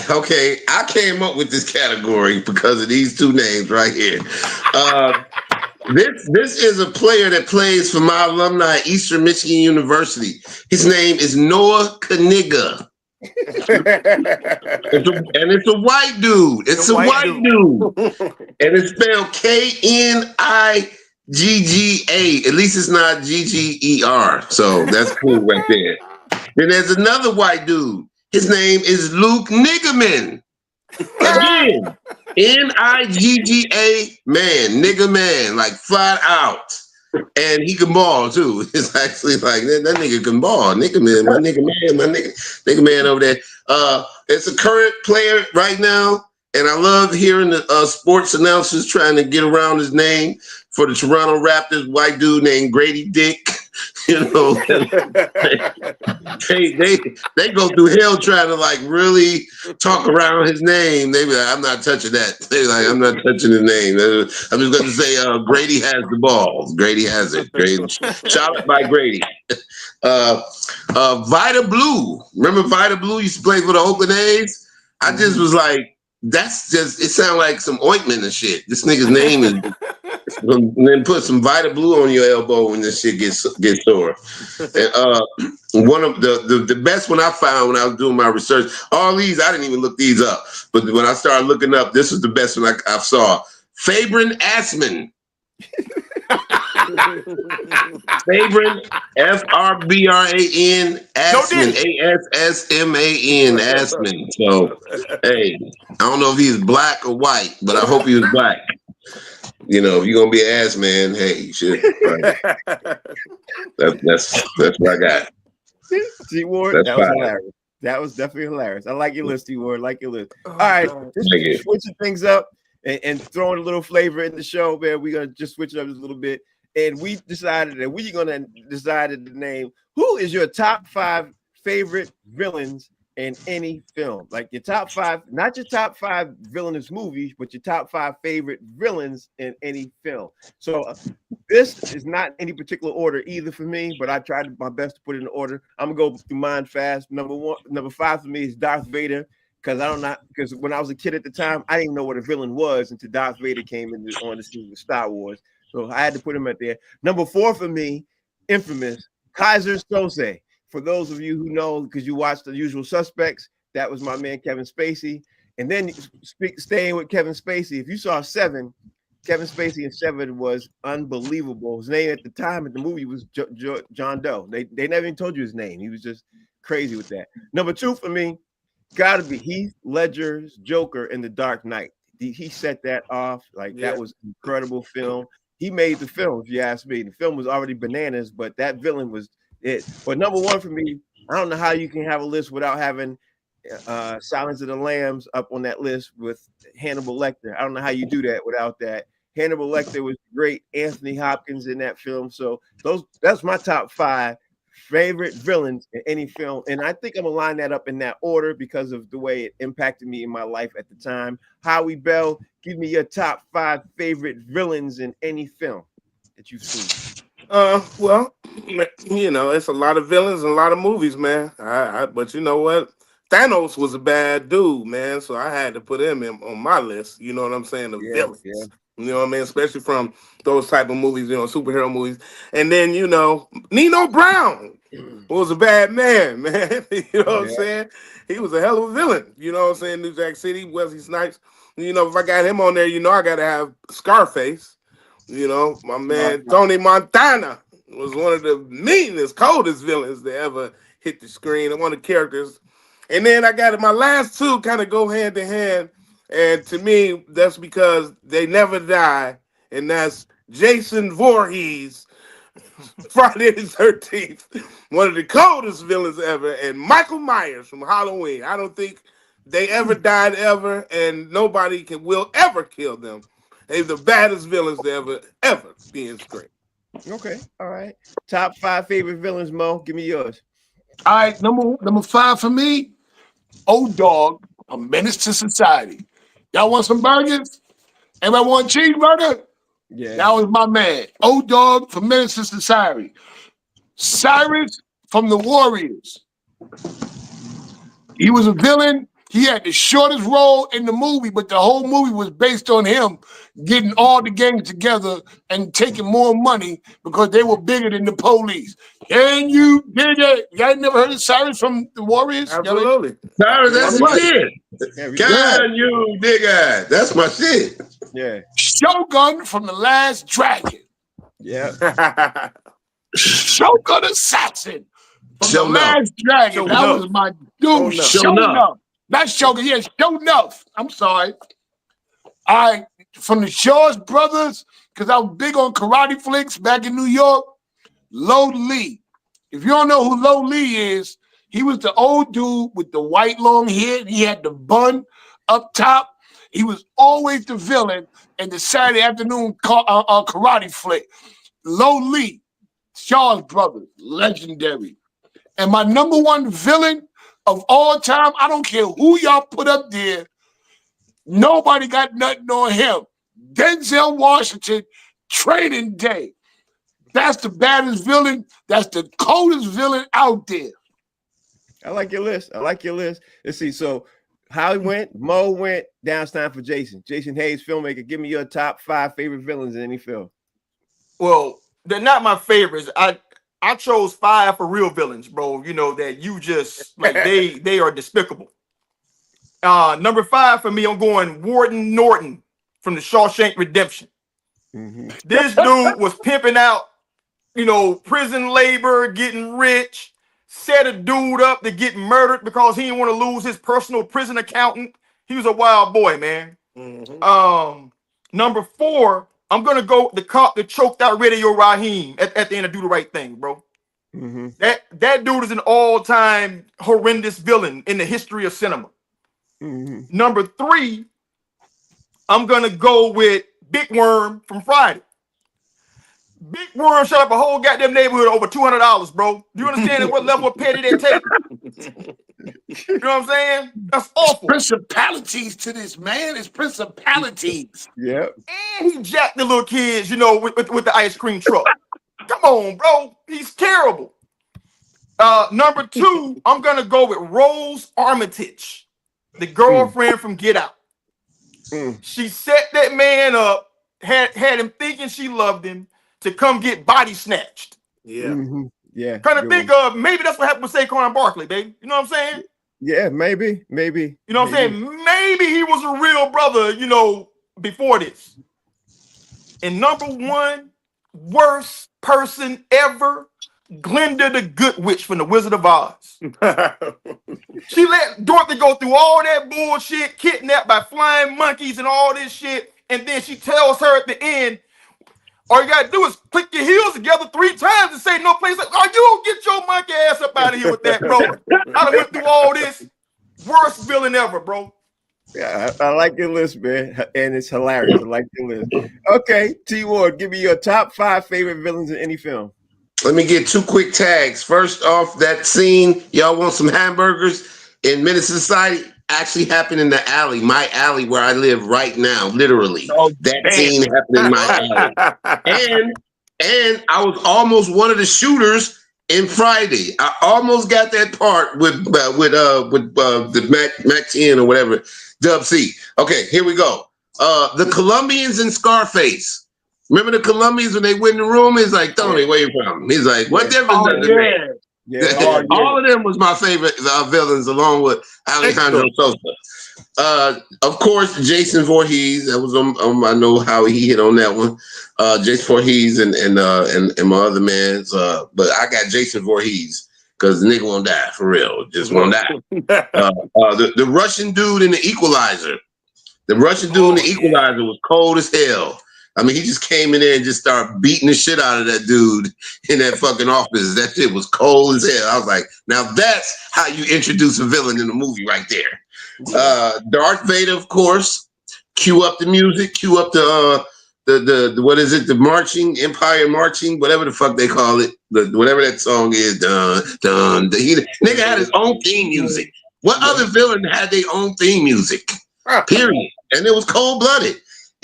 Okay, I came up with this category because of these two names right here. This is a player that plays for my alumni at Eastern Michigan University. His name is Noah Kaniga. It's a white dude. It's a white dude. And it's spelled Knigga. At least it's not Gger. So that's cool right there. Then there's another white dude. His name is Luke Niggaman. Again, Nigga nigga man, like flat out. And he can ball too. It's actually like that nigga can ball. Nigga man, my nigga man over there. It's a current player right now, and I love hearing the sports announcers trying to get around his name for the Toronto Raptors. White dude named Grady Dick. They go through hell trying to like really talk around his name. They be like, I'm not touching that. They be like, I'm not touching his name. I'm just going to say Grady has the ball. Grady has it. Grady, shout out by Grady. Vita Blue. Remember Vita Blue used to play for the Oakland A's? I just was like, it sounds like some ointment and shit. This nigga's name is. And then put some Vita Blue on your elbow when this shit gets sore. And one of the best one I found when I was doing my research, all these I didn't even look these up, but when I started looking up, this was the best one I saw. Fabrin Assman. Fabrin Frbran Assman Assman Assman. So hey, I don't know if he's black or white, but I hope he was black. If you're gonna be an ass man, hey, you should. Right. That's what I got. T-Ward, that was hilarious. That was definitely hilarious. I like your list, T-Ward. I like your list. All right, just switching things up and throwing a little flavor in the show, man. We're gonna just switch it up just a little bit. And we decided that we're gonna decide the name. Who is your top 5 favorite villains in any film? Like your top 5, not your top 5 villainous movies, but your top 5 favorite villains in any film. So this is not any particular order either for me, but I tried my best to put it in order. I'm gonna go through mine fast. Number 5 for me is Darth Vader, because when I was a kid at the time, I didn't know what a villain was until Darth Vader came on the scene with Star Wars. So I had to put him at there. Number 4 for me, infamous Kaiser Sose. For those of you who know, because you watched The Usual Suspects, that was my man Kevin Spacey. And then staying with Kevin Spacey, if you saw 7, Kevin Spacey in 7 was unbelievable. His name at the time in the movie was John Doe. They never even told you his name. He was just crazy with that. Number 2 for me got to be Heath Ledger's Joker in The Dark Knight. He set that off. Like, Yeah. that was an incredible film. He made the film, if you ask me. The film was already bananas, but that villain was it. But number one for me, I don't know how you can have a list without having Silence of the Lambs up on that list with Hannibal Lecter. I don't know how you do that without that. Hannibal Lecter was great. Anthony Hopkins in that film. So that's my top 5 favorite villains in any film. And I think I'm gonna line that up in that order because of the way it impacted me in my life at the time. Howie Bell, give me your top 5 favorite villains in any film that you've seen. Well, you know, it's a lot of villains and a lot of movies, man. But you know what? Thanos was a bad dude, man. So I had to put him on my list. You know what I'm saying? The villains. Yeah. You know what I mean? Especially from those type of movies, you know, superhero movies. And then, you know, Nino Brown was a bad man, man. You know what I'm saying? He was a hell of a villain. You know what I'm saying? New Jack City, Wesley Snipes. You know, if I got him on there, you know, I got to have Scarface. You know, my man Tony Montana was one of the meanest, coldest villains that ever hit the screen. And one of the characters. And then I got my last 2 kind of go hand in hand. And to me, that's because they never die. And that's Jason Voorhees, Friday the 13th, one of the coldest villains ever, and Michael Myers from Halloween. I don't think they ever died ever, and nobody will ever kill them. They're the baddest villains to ever be in screen. Okay, all right. Top 5 favorite villains, Mo. Give me yours. All right, number 5 for me, O-Dog, A Menace to Society. Y'all want some burgers? Anybody want a cheeseburger? Yeah. That was my man. O-Dog from Menace to Society. Cyrus from the Warriors. He was a villain. He had the shortest role in the movie, but the whole movie was based on him getting all the gangs together and taking more money because they were bigger than the police. Can you dig it? Y'all never heard of Cyrus from the Warriors? Absolutely. Cyrus, that's my shit. Yeah, Can you dig it? That's my shit. yeah. Shogun from The Last Dragon. Yeah. Shogun Assassin from Show The Last Dragon. That was my dude. Show enough. Not Shogun. Yeah, Show Enough. I'm sorry. All right. From the Shaws Brothers, because I was big on karate flicks back in New York, Lo Lee. If you don't know who Lo Lee is, he was the old dude with the white long hair. He had the bun up top. He was always the villain in the Saturday afternoon karate flick. Lo Lee, Shaws Brothers, legendary. And my number 1 villain of all time, I don't care who y'all put up there, nobody got nothing on him. Denzel Washington, Training Day. That's the baddest villain. That's the coldest villain out there. I like your list. Let's see. So Howie went, Mo went, now it's time for Jason. Jason Hayes, filmmaker. Give me your top 5 favorite villains in any film. Well, they're not my favorites. I chose 5 for real villains, bro. You know that you just like they are despicable. Number 5 for me, I'm going Warden Norton from the Shawshank Redemption. Mm-hmm. This dude was pimping out, you know, prison labor, getting rich, set a dude up to get murdered because he didn't want to lose his personal prison accountant. He was a wild boy, man. Mm-hmm. Number 4, I'm gonna go the cop that choked out Radio Raheem at the end of Do the Right Thing, bro. Mm-hmm. That dude is an all-time horrendous villain in the history of cinema. Mm-hmm. Number 3, I'm gonna go with Big Worm from Friday. Big Worm shut up a whole goddamn neighborhood over $200, bro. Do you understand what level of petty they take? You know what I'm saying? That's awful. Principalities to this, man. It's principalities. Yeah. And he jacked the little kids, you know, with the ice cream truck. Come on, bro. He's terrible. Number 2, I'm gonna go with Rose Armitage, the girlfriend from Get Out. She set that man up, had him thinking she loved him to come get body snatched. Yeah. Mm-hmm. Yeah. Kind of think of maybe that's what happened with Saquon Barkley, baby. You know what I'm saying? Yeah, maybe. You know what I'm saying? Maybe he was a real brother, you know, before this. And number 1, worst person ever, Glinda the Good Witch from the Wizard of Oz. She let Dorothy go through all that bullshit, kidnapped by flying monkeys and all this shit, and then she tells her at the end, all you gotta do is click your heels together 3 times and say no place. Like, oh, you don't get your monkey ass up out of here with that, bro. I done went through all this. Worst villain ever, bro. Yeah, I like your list, man, and it's hilarious. I like your list. Okay, T Ward, give me your top 5 favorite villains in any film. Let me get 2 quick tags. First off, that scene, y'all want some hamburgers in Menace Society, actually happened in the alley, my alley where I live right now, literally. That scene happened in my alley. And I was almost one of the shooters in Friday. I almost got that part with the Mac 10 or whatever, Dub C. Okay, here we go. The Colombians in Scarface. Remember the Colombians when they went in the room? He's like, Tony, where you from? He's like, what difference does it make? Yeah. All of them was my favorite villains, along with Alejandro Sosa. Of course, Jason Voorhees. That was I know how he hit on that one. Jason Voorhees and my other man's. But I got Jason Voorhees because the nigga won't die for real. Just won't die. The Russian dude in the Equalizer. The Russian dude in the Equalizer was cold as hell. I mean, he just came in there and just started beating the shit out of that dude in that fucking office. That shit was cold as hell. I was like, now that's how you introduce a villain in a movie right there. Darth Vader, of course. Cue up the music. Cue up the what is it? The marching, Empire marching, whatever the fuck they call it. Whatever that song is. Dun, dun, dun. Nigga had his own theme music. What other villain had their own theme music? Period. And it was cold-blooded.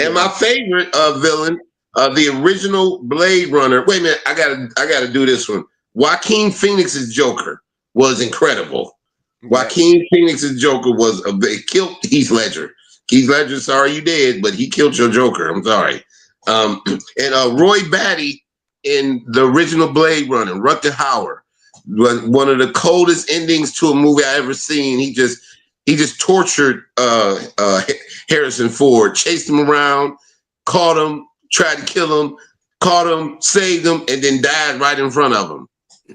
And my favorite villain, the original Blade Runner. Wait a minute, I gotta do this one. Joaquin Phoenix's Joker was incredible. Joaquin Phoenix's Joker was killed Heath Ledger. Heath Ledger, sorry you dead, but he killed your Joker. I'm sorry. And Roy Batty in the original Blade Runner, Rutger Hauer, one of the coldest endings to a movie I ever seen. He just tortured Harrison Ford, chased him around, caught him, tried to kill him, caught him, saved him, and then died right in front of him.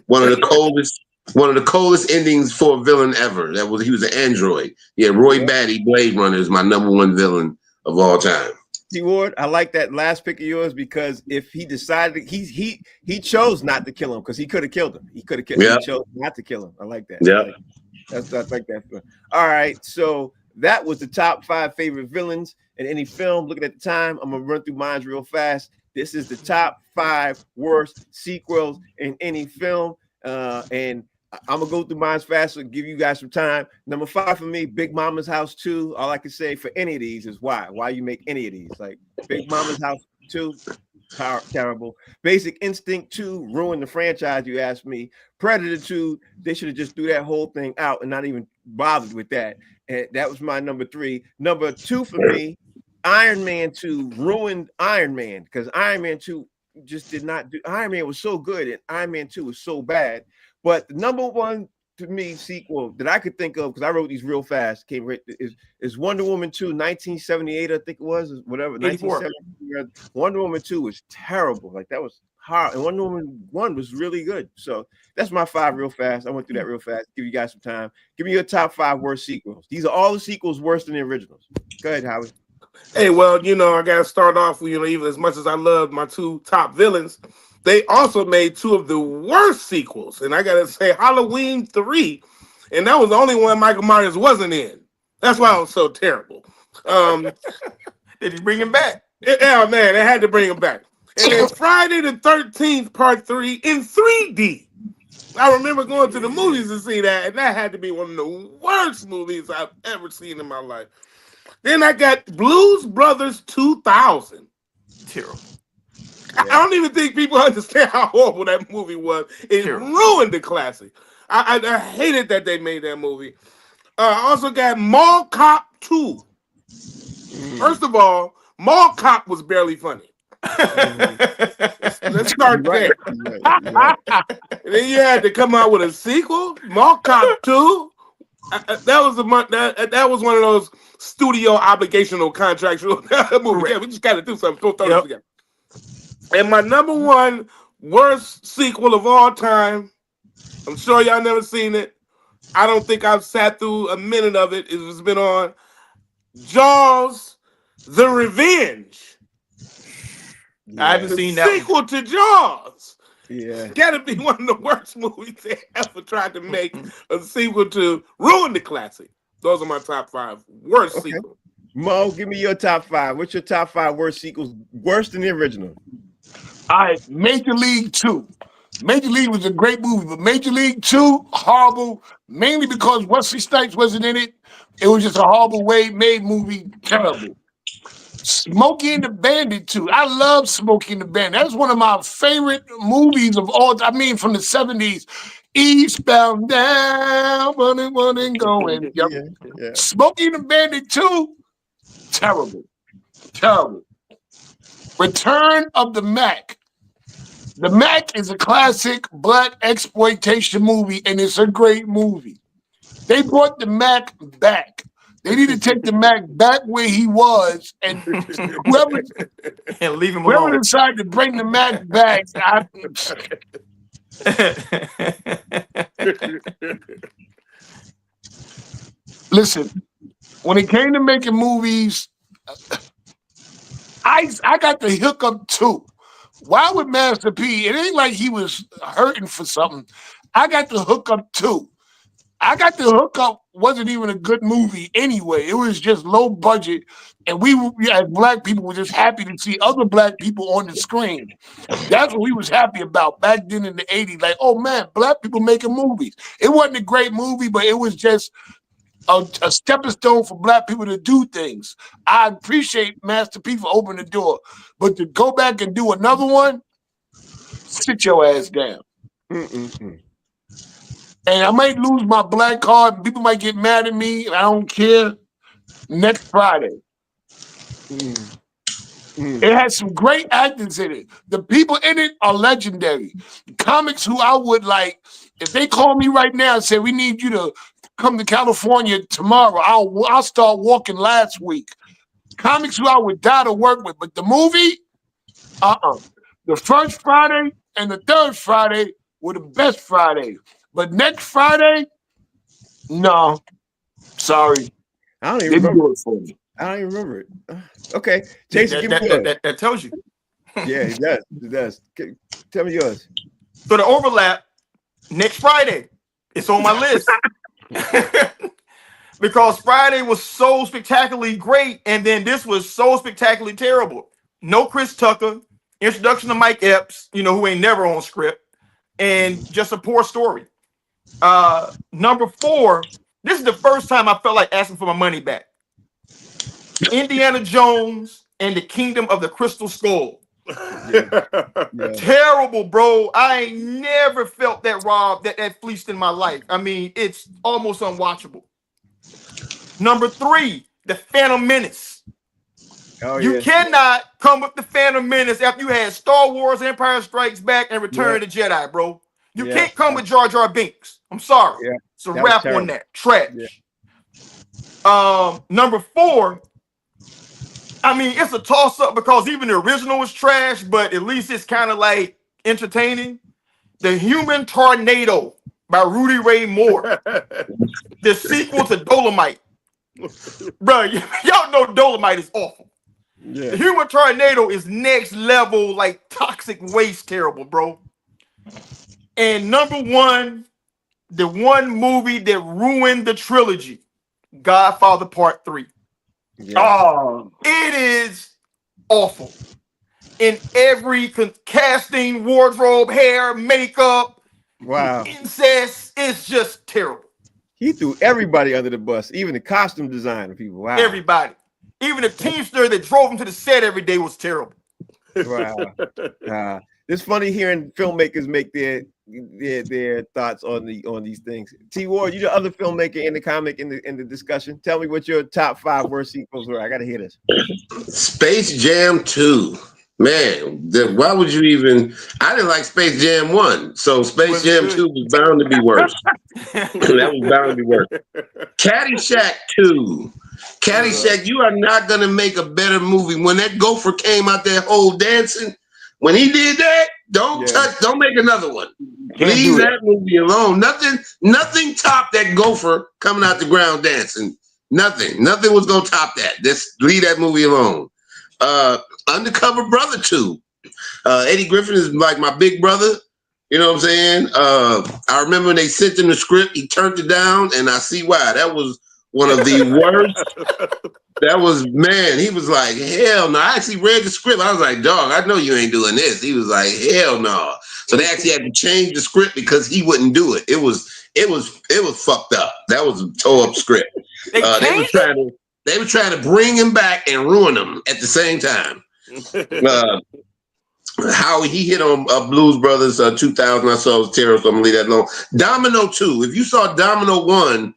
One of the coldest endings for a villain ever. He was an android. Yeah, Roy Batty, Blade Runner is my #1 villain of all time. T Ward, I like that last pick of yours because if he decided he chose not to kill him because he could have killed him. He could have killed him. He chose not to kill him. I like that. Yeah. I like that. All right, so that was the top 5 favorite villains in any film. Looking at the time, I'm gonna run through mine real fast. This is the top 5 worst sequels in any film, and I'm gonna go through mine fast and give you guys some time. Number 5 for me, Big Mama's House 2. All I can say for any of these is why you make any of these. Like Big Mama's House 2, terrible. Basic Instinct 2 ruined the franchise, you ask me. Predator 2, they should have just threw that whole thing out and not even bothered with that. And that was my number 3. Number 2 for me, Iron Man 2 ruined Iron Man because Iron Man 2 just did not do. Iron Man was so good and Iron Man 2 was so bad. But the number 1 to me sequel that I could think of, because I wrote these real fast, is Wonder Woman 2, 1978, I think it was, whatever. 1978. Wonder Woman 2 was terrible. Like that was hard. And Wonder Woman 1 was really good. So that's my 5 real fast. I went through that real fast. Give you guys some time. Give me your top 5 worst sequels. These are all the sequels worse than the originals. Go ahead, Howie. Hey, well, I got to start off with, even as much as I love my 2 top villains, they also made 2 of the worst sequels. And I got to say Halloween 3, and that was the only one Michael Myers wasn't in. That's why it was so terrible. Did you bring him back? Yeah, man, they had to bring him back. And then Friday the 13th, Part 3 in 3D. I remember going to the movies to see that, and that had to be one of the worst movies I've ever seen in my life. Then I got Blues Brothers 2000. Terrible. I don't even think people understand how horrible that movie was. It ruined the classic. I hated that they made that movie. I also got Mall Cop 2. First of all, Mall Cop was barely funny. Let's start there. Right. And then you had to come out with a sequel, Mall Cop 2. That was one of those studio obligational contractual movies. Yeah, we just got to do something. Throw together. And my number 1 Worst sequel of all time. I'm sure y'all never seen it. I don't think I've sat through a minute of it. It's been on. Jaws: The Revenge. I haven't The seen that one. sequel to Jaws. Yeah. Gotta be one of the worst movies they ever tried to make a sequel to. Ruin the classic. Those are my top 5 worst sequels. Mo, give me your top 5. What's your top 5 worst sequels? Worse than the original. All right, Major League 2. Major League was a great movie, but Major League 2, horrible, mainly because Wesley Snipes wasn't in it. It was just a horrible made movie, terrible. Smokey and the Bandit 2. I love Smokey and the Bandit. That's one of my favorite movies of all. I mean, from the 70s. Eastbound, down, running, going. Yep. Yeah. Smokey and the Bandit 2, terrible. Terrible. Return of the Mac. The Mac is a classic black exploitation movie, and it's a great movie. They brought the Mac back. They need to take the Mac back where he was, and whoever And leave him alone. decided to bring the Mac back, listen. When it came to making movies, I got the hookup too. Why would Master P? It ain't like he was hurting for something. I got the hookup too. I got the hookup wasn't even a good movie anyway. It was just low budget, and we as black people were just happy to see other black people on the screen. That's what we was happy about back then in the 80s. Like, oh man, black people making movies. It wasn't a great movie, but it was just a stepping stone for black people to do things. I appreciate Master P for opening the door, but to go back and do another one, sit your ass down. And I might lose my black card. People might get mad at me. I don't care. Next Friday. It has some great actors in it. The people in it are legendary. Comics who I would like, if they call me right now and say, we need you to come to California tomorrow, I'll start walking last week. Comics who I would die to work with. But the movie, the first Friday and the third Friday were the best Fridays. But next Friday, no. Sorry. I don't even remember it for me. I don't even remember it. Okay. Jason, give me yours. That tells you. Yeah, it does. It does. Tell me yours. So the overlap, next Friday, it's on my list. Because Friday was so spectacularly great, and then this was so spectacularly terrible. No Chris Tucker, introduction to Mike Epps, who ain't never on script, and just a poor story. Number 4, this is the first time I felt like asking for my money back. Indiana Jones and the Kingdom of the Crystal Skull. Yeah. Terrible, bro. I ain't never felt that robbed, that fleeced in my life. I mean, it's almost unwatchable. Number 3, the Phantom Menace. Oh, You cannot come with the Phantom Menace after you had Star Wars, Empire Strikes Back, and Return of the Jedi, bro. You can't come with Jar Jar Binks. I'm sorry. Yeah. It's a wrap on that. Trash. Yeah. Number 4, I mean, it's a toss-up because even the original was trash, but at least it's kind of like entertaining. The Human Tornado by Rudy Ray Moore. The sequel to Dolomite. Bro, y'all know Dolomite is awful. Yeah. The Human Tornado is next level, like toxic waste terrible, bro. And number 1, the one movie that ruined the trilogy, Godfather Part 3. Yeah. Oh, it is awful. In every casting, wardrobe, hair, makeup, Wow. incest, it's just terrible. He threw everybody under the bus, even the costume designer people. Wow. Everybody. Even the teamster that drove him to the set every day was terrible. Wow. It's funny hearing filmmakers make their thoughts on these things. T. Ward, you the other filmmaker in the comic in the discussion. Tell me what your top 5 worst sequels were. I gotta hear this. Space Jam 2. Man, why would you even? I didn't like Space Jam 1, so Space Jam 2 was bound to be worse. That was bound to be worse. Caddyshack 2. Caddyshack, you are not gonna make a better movie. When that gopher came out there whole dancing, when he did that, Don't touch. Don't make another one. Can't Leave do that movie alone. Nothing topped that gopher coming out the ground dancing. Nothing was gonna top that. Just leave that movie alone. Undercover Brother 2. Eddie Griffin is like my big brother. You know what I'm saying? I remember when they sent him the script, he turned it down, and I see why. That was one of the worst. That was, man, he was like, hell no. I actually read the script. I was like, dog, I know you ain't doing this. He was like, hell no. So they actually had to change the script because he wouldn't do it. It was fucked up. That was a tore up script. They were trying to bring him back and ruin him at the same time. How he hit on Blues Brothers 2000, I saw it was terrible, so I'm gonna leave that alone. Domino 2. If you saw Domino 1,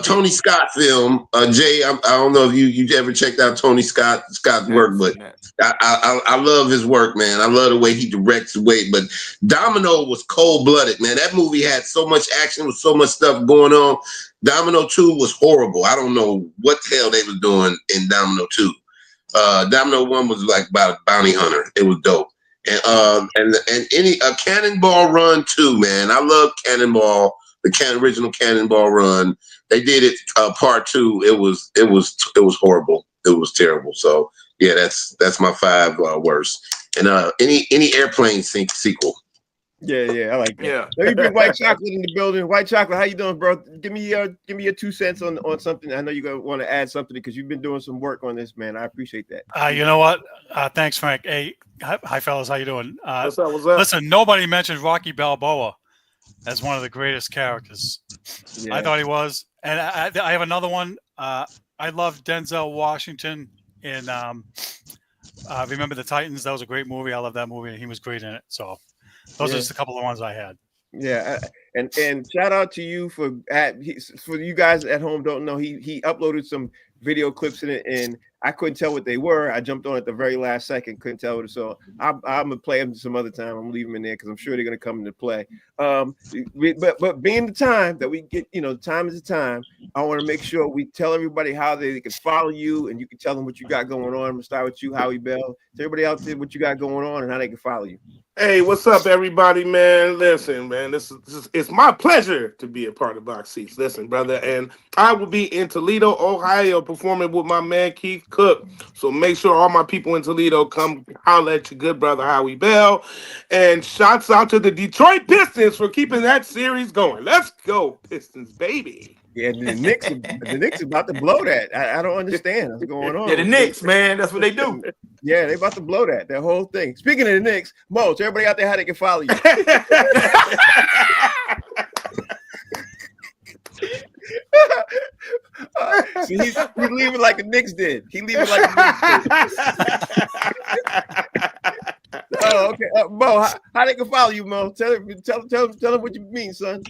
Tony Scott film, Jay, I don't know if you ever checked out Tony Scott's work, but I love his work, man. I love the way he directs the way. But Domino was cold-blooded, man. That movie had so much action with so much stuff going on. Domino 2 was horrible. I don't know what the hell they was doing in Domino 2. Domino 1 was like about a bounty hunter. It was dope. And any Cannonball Run 2, man. I love Cannonball, the original Cannonball Run. They did it part 2. It was horrible. It was terrible. So yeah, that's my 5 worst. And any Airplane sequel. Yeah, I like that. Yeah. Let me bring White Chocolate in the building. White Chocolate, how you doing, bro? Give me your 2 cents on something. I know you're gonna want to add something because you've been doing some work on this, man. I appreciate that. You know what? Thanks, Frank. Hey, hi, fellas. How you doing? What's up? Listen, nobody mentioned Rocky Balboa as one of the greatest characters. Yeah. I thought he was. And I have another one. I love Denzel Washington in Remember the Titans. That was a great movie. I love that movie, and he was great in it. So those are just a couple of ones I had. Yeah, and shout out to you for you guys at home don't know, he uploaded some video clips in it, and I couldn't tell what they were. I jumped on at the very last second, couldn't tell what. So I'm gonna play them some other time. I'm gonna leave them in there because I'm sure they're gonna come into play. But being the time that we get, time is the time. I want to make sure we tell everybody how they can follow you, and you can tell them what you got going on. I'm gonna start with you, Howie Bell. Tell everybody out there what you got going on and how they can follow you. Hey, what's up, everybody, man? Listen, man, this is it's my pleasure to be a part of Box Seats. Listen, brother, and I will be in Toledo, Ohio, performing with my man Keith Cook. So make sure all my people in Toledo come holler at your good brother Howie Bell. And shouts out to the Detroit Pistons for keeping that series going. Let's go, Pistons, baby. Yeah, the Knicks about to blow that. I don't understand what's going on. Yeah, the Knicks, man. That's what they do. Yeah, they about to blow that whole thing. Speaking of the Knicks, Mo, tell everybody out there how they can follow you. See, he's leaving like the Knicks did. He leaving like the Knicks did. Oh, okay. Mo, how they can follow you, Mo? Tell them what you mean, son.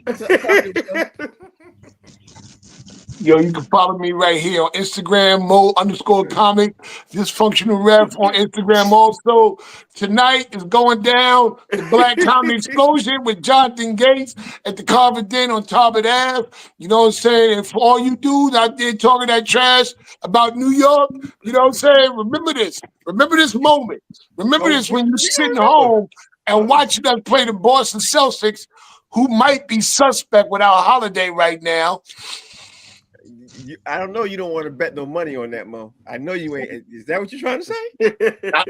Yo, you can follow me right here on Instagram, Mo_comic, Dysfunctional Ref on Instagram also. Tonight is going down the Black Comedy Explosion with Jonathan Gates at the Carver Den on Tarbert Ave. You know what I'm saying? And for all you dudes out there talking that trash about New York, you know what I'm saying? Remember this. Remember this moment. Remember this when you're sitting home and watching us play the Boston Celtics, who might be suspect without Holiday right now. I don't know. You don't want to bet no money on that, Mo. I know you ain't. Is that what you're trying to say?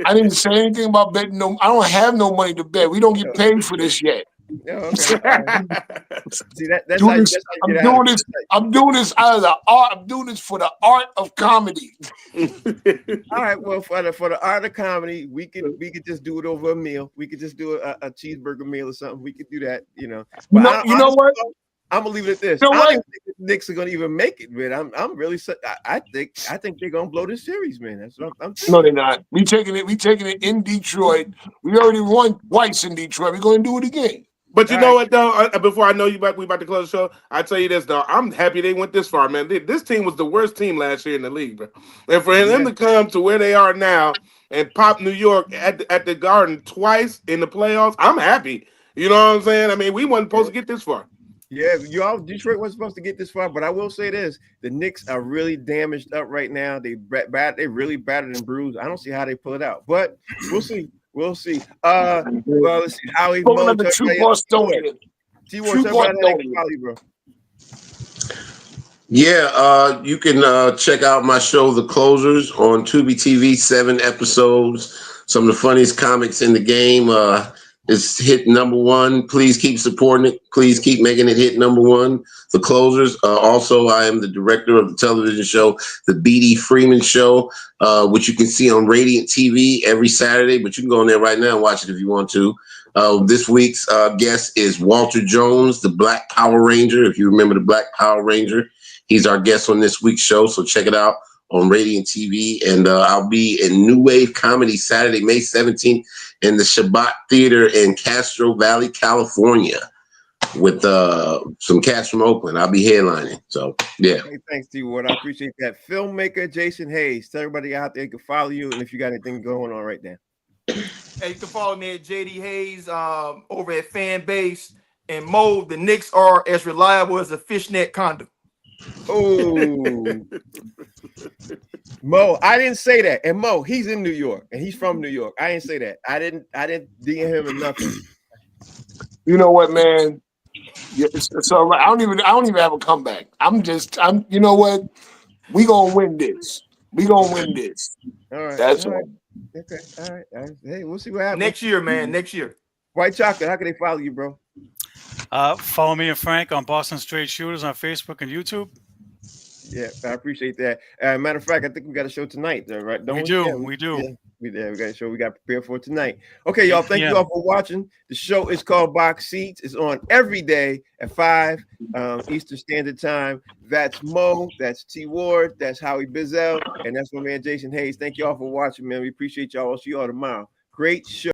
I didn't say anything about betting. No, I don't have no money to bet. We don't get paid for this yet. Okay. See, that's how you get out. I'm doing this out of the art. I'm doing this for the art of comedy. All right. Well, for the art of comedy, we could just do it over a meal. We could just do a cheeseburger meal or something. We could do that. But you know what? I'm gonna leave it at this. You know I what? don't think the Knicks are gonna even make it, man. I'm really. I think they're gonna blow this series, man. That's what I'm thinking. No, they're not. We taking it in Detroit. We already won twice in Detroit. We're going to do it again. But you know what, though? Before I know we about to close the show, I tell you this, though. I'm happy they went this far, man. This team was the worst team last year in the league, bro. And for them to come to where they are now and pop New York at the Garden twice in the playoffs, I'm happy. You know what I'm saying? I mean, we weren't supposed to get this far. Yeah, Detroit wasn't supposed to get this far, but I will say this: the Knicks are really damaged up right now. They really battered and bruised. I don't see how they pull it out, but we'll see. We'll see. Well, let's see. Howie, Spoken Mo, like a tell true everybody- Bostonian. T-Ward, True tell everybody how they can Bostonian. follow you, bro. Yeah, you can check out my show, The Closers, on Tubi TV. 7 episodes. Some of the funniest comics in the game. It's hit #1. Please keep supporting it. Please keep making it hit #1. The Closers. Also, I am the director of the television show, The B.D. Freeman Show, which you can see on Radiant TV every Saturday. But you can go on there right now and watch it if you want to. This week's guest is Walter Jones, the Black Power Ranger. If you remember the Black Power Ranger. He's our guest on this week's show, so check it out on Radiant TV. And I'll be in New Wave Comedy Saturday, May 17th in the Shabbat Theater in Castro Valley, California with some cats from Oakland. I'll be headlining. So, yeah. Hey, thanks, T-Ward. I appreciate that. Filmmaker Jason Hayes. Tell everybody out there you can follow you and if you got anything going on right now. Hey, you can follow me at JD Hayes over at Fanbase. And Mo, the Knicks are as reliable as a fishnet condom. Oh, Mo, I didn't say that. And Mo, he's in New York and he's from New York. I didn't say that. I didn't DM him or nothing. You know what, man? Yeah, so I don't even have a comeback. You know what? We gonna win this. All All right. That's all all. right. Okay. All right. Hey, we'll see what happens. Next year, man. Next year. White Chocolate, how can they follow you, bro? Follow me and Frank on Boston Straight Shooters on Facebook and YouTube. Yeah, I appreciate that. Matter of fact, I think we got a show tonight, right? We do. Yeah, we got a show we got prepared for tonight. Okay, y'all. Thank you all for watching. The show is called Box Seats. It's on every day at 5 Eastern Standard Time. That's Mo. That's T Ward. That's Howie Bizzell, and that's my man Jason Hayes. Thank you all for watching, man. We appreciate y'all. I'll see you all tomorrow. Great show.